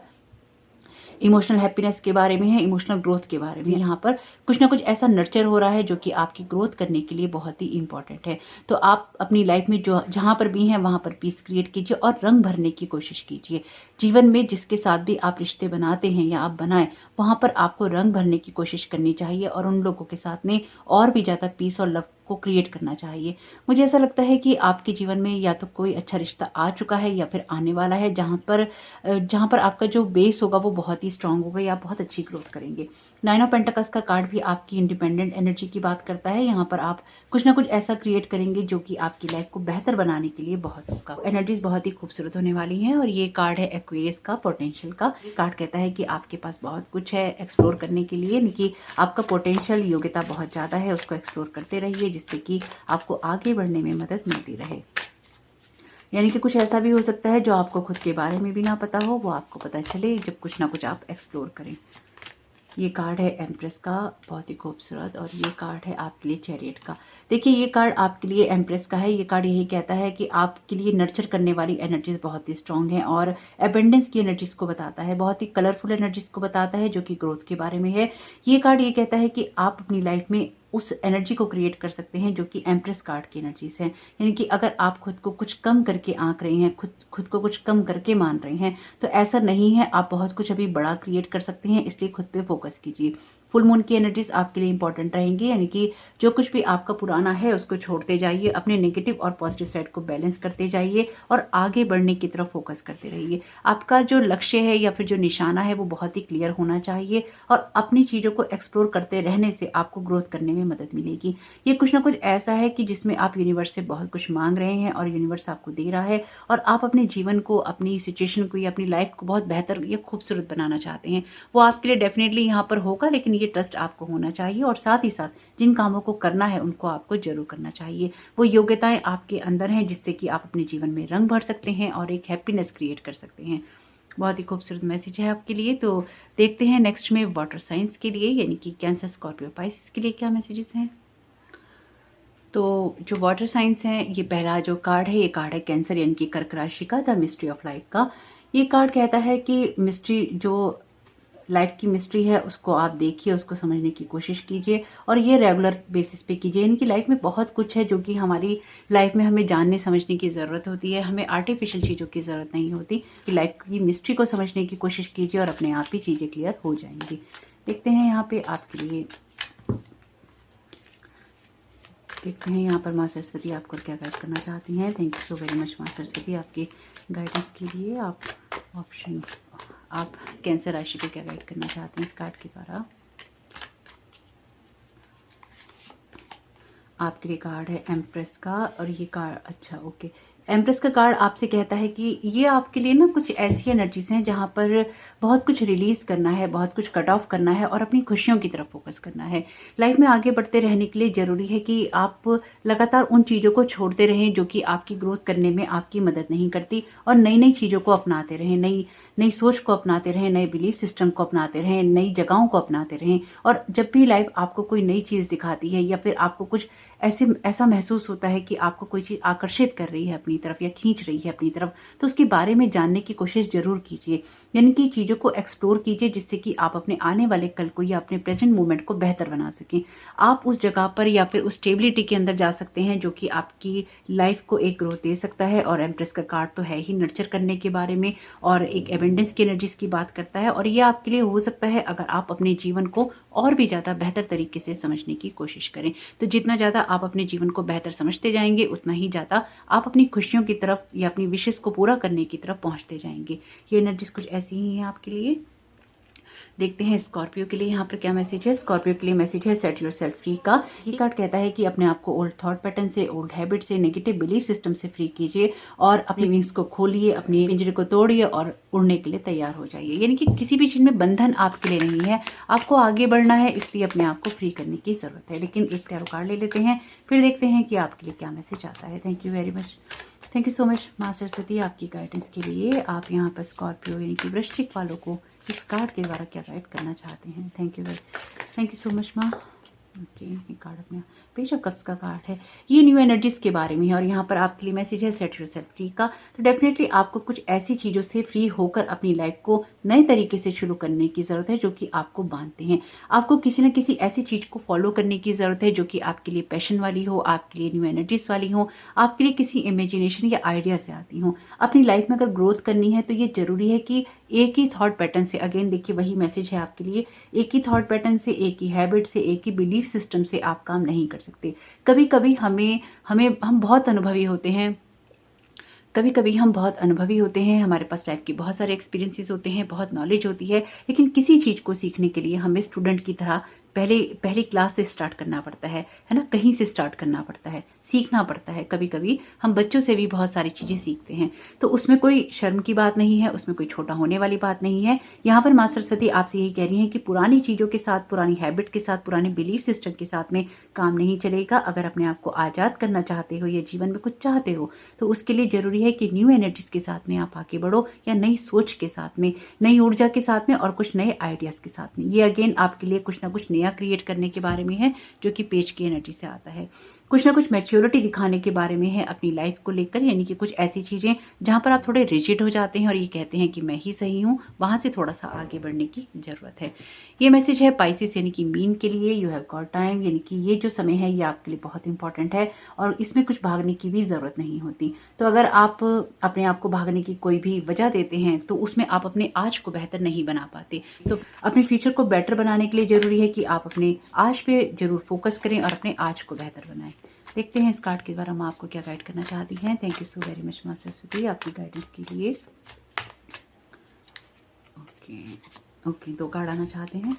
इमोशनल हैप्पीनेस के बारे में है, इमोशनल ग्रोथ के बारे में। यहाँ पर कुछ ना कुछ ऐसा नर्चर हो रहा है जो कि आपकी ग्रोथ करने के लिए बहुत ही इंपॉर्टेंट है। तो आप अपनी लाइफ में जो जहाँ पर भी हैं वहाँ पर पीस क्रिएट कीजिए और रंग भरने की कोशिश कीजिए। जीवन में जिसके साथ भी आप रिश्ते बनाते हैं या आप बनाएं, वहाँ पर आपको रंग भरने की कोशिश करनी चाहिए और उन लोगों के साथ में और भी ज़्यादा पीस और लव को क्रिएट करना चाहिए। मुझे ऐसा लगता है कि आपके जीवन में या तो कोई अच्छा रिश्ता आ चुका है या फिर आने वाला है, जहाँ पर आपका जो बेस होगा वो बहुत ही स्ट्रांग होगा या आप बहुत अच्छी ग्रोथ करेंगे। 9 ऑफ पेंटिकल्स का कार्ड भी आपकी इंडिपेंडेंट एनर्जी की बात करता है। यहाँ पर आप कुछ ना कुछ ऐसा क्रिएट करेंगे जो कि आपकी लाइफ को बेहतर बनाने के लिए बहुत होगा। एनर्जीज बहुत ही खूबसूरत होने वाली हैं। और ये कार्ड है एक्वेरियस का, पोटेंशियल का। ये कार्ड कहता है कि आपके पास बहुत कुछ है एक्सप्लोर करने के लिए, कि आपका पोटेंशियल, योग्यता बहुत ज़्यादा है, उसको एक्सप्लोर करते रहिए जिससे कि आपको आगे बढ़ने में मदद मिलती रहे। यानी कि कुछ ऐसा भी हो सकता है जो आपको खुद के बारे में भी ना पता हो, वो आपको पता चले जब कुछ ना कुछ आप एक्सप्लोर करें। ये कार्ड है एम्प्रेस का, बहुत ही खूबसूरत। और ये कार्ड है आपके लिए चैरियट का। देखिए ये कार्ड आपके लिए एम्प्रेस का है। ये कार्ड यही कहता है कि आपके लिए नर्चर करने वाली एनर्जीज बहुत ही स्ट्रांग हैं और एबेंडेंस की एनर्जीज को बताता है, बहुत ही कलरफुल एनर्जीज को बताता है जो कि ग्रोथ के बारे में है। ये कार्ड ये कहता है कि आप अपनी लाइफ में उस एनर्जी को क्रिएट कर सकते हैं जो कि एम्प्रेस कार्ड की एनर्जीज हैं। यानी कि अगर आप खुद को कुछ कम करके आंक रहे हैं, खुद को कुछ कम करके मान रहे हैं, तो ऐसा नहीं है, आप बहुत कुछ अभी बड़ा क्रिएट कर सकते हैं। इसलिए खुद पे फोकस कीजिए। फुल मून की एनर्जीज आपके लिए इंपॉर्टेंट रहेंगी। यानी कि जो कुछ भी आपका पुराना है उसको छोड़ते जाइए, अपने नेगेटिव और पॉजिटिव साइड को बैलेंस करते जाइए और आगे बढ़ने की तरफ फोकस करते रहिए। आपका जो लक्ष्य है या फिर जो निशाना है वो बहुत ही क्लियर होना चाहिए और अपनी चीज़ों को एक्सप्लोर करते रहने से आपको ग्रोथ करने में मदद मिलेगी। ये कुछ ना कुछ ऐसा है कि जिसमें आप यूनिवर्स से बहुत कुछ मांग रहे हैं और यूनिवर्स आपको दे रहा है और आप अपने जीवन को, अपनी सिचुएशन को या अपनी लाइफ को बहुत बेहतर या खूबसूरत बनाना चाहते हैं। वो आपके लिए डेफिनेटली यहाँ पर होगा, लेकिन ये ट्रस्ट आपको होना चाहिए और साथ ही साथ जिन कामों को करना है उनको आपको जरूर करना चाहिए। वो योग्यताएं आपके अंदर हैं जिससे कि आप अपने जीवन में रंग भर सकते हैं और एक हैप्पीनेस क्रिएट कर सकते हैं। बहुत ही खूबसूरत मैसेज है आपके लिए। तो देखते हैं नेक्स्ट में वाटर साइंस के लिए, यानी कि कैंसर, स्कॉर्पियो, पाइसेस के लिए क्या मैसेजेस हैं। तो जो वाटर साइंस है, ये पहला जो कार्ड है, ये कार्ड है कैंसर यानी कि कर्क राशि का, द मिस्ट्री ऑफ लाइफ का। ये कार्ड कहता है कि मिस्ट्री, जो लाइफ की मिस्ट्री है उसको आप देखिए, उसको समझने की कोशिश कीजिए और ये रेगुलर बेसिस पे कीजिए। इनकी लाइफ में बहुत कुछ है जो कि हमारी लाइफ में हमें जानने समझने की ज़रूरत होती है। हमें आर्टिफिशियल चीज़ों की ज़रूरत नहीं होती। कि लाइफ की मिस्ट्री को समझने की कोशिश कीजिए और अपने आप ही चीज़ें क्लियर हो जाएंगी। देखते हैं यहाँ पे आपके लिए, देखते हैं यहाँ पर माँ सरस्वती आपको क्या गाइड करना चाहती हैं। Thank you so very much माँ सरस्वती आपके गाइडेंस के लिए। आप कैंसर राशि को क्या गाइड करना चाहते हैं इस कार्ड के द्वारा। आपके लिए कार्ड है एम्प्रेस का और ये कार्ड, अच्छा ओके, एम्प्रेस का कार्ड आपसे कहता है कि ये आपके लिए ना कुछ ऐसी एनर्जीज हैं जहाँ पर बहुत कुछ रिलीज करना है, बहुत कुछ कट ऑफ करना है और अपनी खुशियों की तरफ फोकस करना है। लाइफ में आगे बढ़ते रहने के लिए जरूरी है कि आप लगातार उन चीज़ों को छोड़ते रहें जो कि आपकी ग्रोथ करने में आपकी मदद नहीं करती और नई नई चीज़ों को अपनाते रहें, नई नई सोच को अपनाते रहें, नए बिलीफ सिस्टम को अपनाते रहें, नई जगहों को अपनाते रहें। और जब भी लाइफ आपको कोई नई चीज़ दिखाती है या फिर आपको कुछ ऐसा महसूस होता है कि आपको कोई चीज़ आकर्षित कर रही है अपनी तरफ या खींच रही है अपनी तरफ, तो उसके बारे में जानने की कोशिश जरूर कीजिए। यानी कि चीज़ों को एक्सप्लोर कीजिए जिससे कि आप अपने आने वाले कल को या अपने प्रेजेंट मोमेंट को बेहतर बना सकें। आप उस जगह पर या फिर उस स्टेबिलिटी के अंदर जा सकते हैं जो कि आपकी लाइफ को एक ग्रोथ दे सकता है। और एम्प्रेस का कार्ड तो है ही नर्चर करने के बारे में और एक एबेंडेंस की एनर्जीज की बात करता है। और ये आपके लिए हो सकता है अगर आप अपने जीवन को और भी ज़्यादा बेहतर तरीके से समझने की कोशिश करें। तो जितना ज़्यादा आप अपने जीवन को बेहतर समझते जाएंगे उतना ही ज़्यादा आप अपनी खुशियों की तरफ या अपनी विशेष को पूरा करने की तरफ पहुंचते जाएंगे। ये एनर्जीज कुछ ऐसी ही हैं आपके लिए। देखते हैं स्कॉर्पियो के लिए यहाँ पर क्या मैसेज है। स्कॉर्पियो के लिए मैसेज है सेट योरसेल्फ फ्री का। ये कार्ड कहता है कि अपने आप को ओल्ड थॉट पैटर्न से, ओल्ड हैबिट से, नेगेटिव बिलीफ सिस्टम से फ्री कीजिए और अपनी विंग्स को खोलिए, अपनी पिंजरे को तोड़िए और उड़ने के लिए तैयार हो जाइए। यानी कि किसी भी चीज़ में बंधन आपके लिए नहीं है, आपको आगे बढ़ना है, इसलिए अपने आप को फ्री करने की जरूरत है। लेकिन एक टैरो कार्ड ले लेते हैं, फिर देखते हैं कि आपके लिए क्या मैसेज आता है। Thank you very much, thank you so much माँ सरस्वती आपकी गाइडेंस के लिए। आप यहाँ पर स्कॉर्पियो यानी कि वृश्चिक वालों को इस कार्ड के द्वारा क्या गाइड करना चाहते हैं। थैंक यू सो मच माँ। ओके, ये कार्ड अपने पेज ऑफ कप्स का कार्ड है, ये न्यू एनर्जीज के बारे में है और यहाँ पर आपके लिए मैसेज है सेट योरसेल्फ फ्री का। तो डेफिनेटली आपको कुछ ऐसी चीज़ों से फ्री होकर अपनी लाइफ को नए तरीके से शुरू करने की ज़रूरत है जो कि आपको बांधते हैं। आपको किसी न किसी ऐसी चीज़ को फॉलो करने की ज़रूरत है जो कि आपके लिए पैशन वाली हो, आपके लिए न्यू एनर्जीज वाली हो, आपके लिए किसी इमेजिनेशन या आइडिया से आती हो। अपनी लाइफ में अगर ग्रोथ करनी है तो ये जरूरी है कि एक ही थॉट पैटर्न से, अगेन देखिए वही मैसेज है आपके लिए, एक ही थॉट पैटर्न से, एक ही हैबिट से, एक ही बिलीफ सिस्टम से आप काम नहीं कर सकते। कभी कभी हम बहुत अनुभवी होते हैं, कभी कभी हम बहुत अनुभवी होते हैं, हमारे पास लाइफ के बहुत सारे एक्सपीरियंसेस होते हैं, बहुत नॉलेज होती है, लेकिन किसी चीज़ को सीखने के लिए हमें स्टूडेंट की तरह पहली क्लास से स्टार्ट करना पड़ता है ना, कहीं से स्टार्ट करना पड़ता है, सीखना पड़ता है। कभी कभी हम बच्चों से भी बहुत सारी चीज़ें सीखते हैं, तो उसमें कोई शर्म की बात नहीं है, उसमें कोई छोटा होने वाली बात नहीं है। यहाँ पर माँ सरस्वती आपसे यही कह रही हैं कि पुरानी चीज़ों के साथ, पुरानी हैबिट के साथ, पुराने बिलीफ सिस्टम के साथ में काम नहीं चलेगा। अगर अपने आप को आज़ाद करना चाहते हो या जीवन में कुछ चाहते हो, तो उसके लिए ज़रूरी है कि न्यू एनर्जीज के साथ में आप आगे बढ़ो, या नई सोच के साथ में, नई ऊर्जा के साथ में, और कुछ नए आइडियाज़ के साथ में। ये अगेन आपके लिए कुछ ना कुछ नया क्रिएट करने के बारे में है, जो कि पेज की एनर्जी से आता है। कुछ ना कुछ मैच्योरिटी दिखाने के बारे में है अपनी लाइफ को लेकर, यानी कि कुछ ऐसी चीज़ें जहाँ पर आप थोड़े रिजिड हो जाते हैं और ये कहते हैं कि मैं ही सही हूँ, वहाँ से थोड़ा सा आगे बढ़ने की ज़रूरत है। ये मैसेज है पाइसिस यानी कि मीन के लिए। यू हैव गॉट टाइम, यानी कि ये जो समय है ये आपके लिए बहुत इंपॉर्टेंट है और इसमें कुछ भागने की भी ज़रूरत नहीं होती। तो अगर आप अपने आप को भागने की कोई भी वजह देते हैं, तो उसमें आप अपने आज को बेहतर नहीं बना पाते। तो अपने फ्यूचर को बेटर बनाने के लिए ज़रूरी है कि आप अपने आज पे ज़रूर फोकस करें और अपने आज को बेहतर बनाएं। देखते हैं इस कार्ड के द्वारा हम आपको क्या गाइड करना चाहती हैं। Thank you so very much माँ सरस्वती आपकी गाइडेंस के लिए। ओके, 2 कार्ड आना चाहते हैं।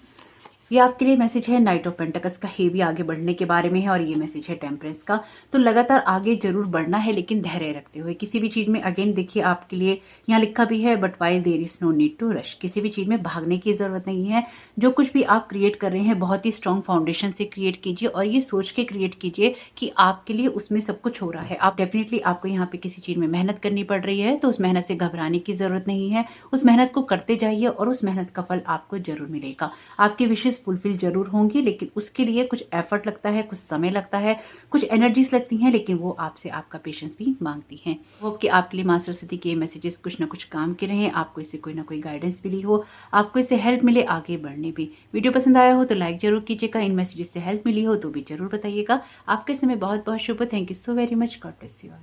ये आपके लिए मैसेज है नाइट ऑफ पेंटिकल्स का, हेवी आगे बढ़ने के बारे में है, और ये मैसेज है टेम्परेंस का। तो लगातार आगे जरूर बढ़ना है, लेकिन धैर्य रखते हुए किसी भी चीज में। अगेन देखिए आपके लिए यहाँ लिखा भी है, but while there is no need to rush. किसी भी चीज में भागने की जरूरत नहीं है। जो कुछ भी आप क्रिएट कर रहे हैं, बहुत ही स्ट्रॉन्ग फाउंडेशन से क्रिएट कीजिए, और ये सोच के क्रिएट कीजिए कि आपके लिए उसमें सब कुछ हो रहा है। आप डेफिनेटली, आपको यहाँ पे किसी चीज में मेहनत करनी पड़ रही है, तो उस मेहनत से घबराने की जरूरत नहीं है। उस मेहनत को करते जाइए और उस मेहनत का फल आपको जरूर मिलेगा। आपकी विशेष फुलफिल जरूर होंगी, लेकिन उसके लिए कुछ एफर्ट लगता है, कुछ समय लगता है, कुछ एनर्जीज लगती हैं, लेकिन वो आपसे आपका पेशेंस भी मांगती हैं। वो कि आपके लिए माँ सरस्वती के मैसेजेस कुछ ना कुछ काम के रहे, आपको इससे कोई ना कोई गाइडेंस मिली हो, आपको इससे हेल्प मिले आगे बढ़ने भी। वीडियो पसंद आया हो तो लाइक जरूर कीजिएगा। इन मैसेजेस से हेल्प मिली हो तो भी जरूर बताइएगा। आपके समय बहुत बहुत शुभ। Thank you so very much. God bless you all.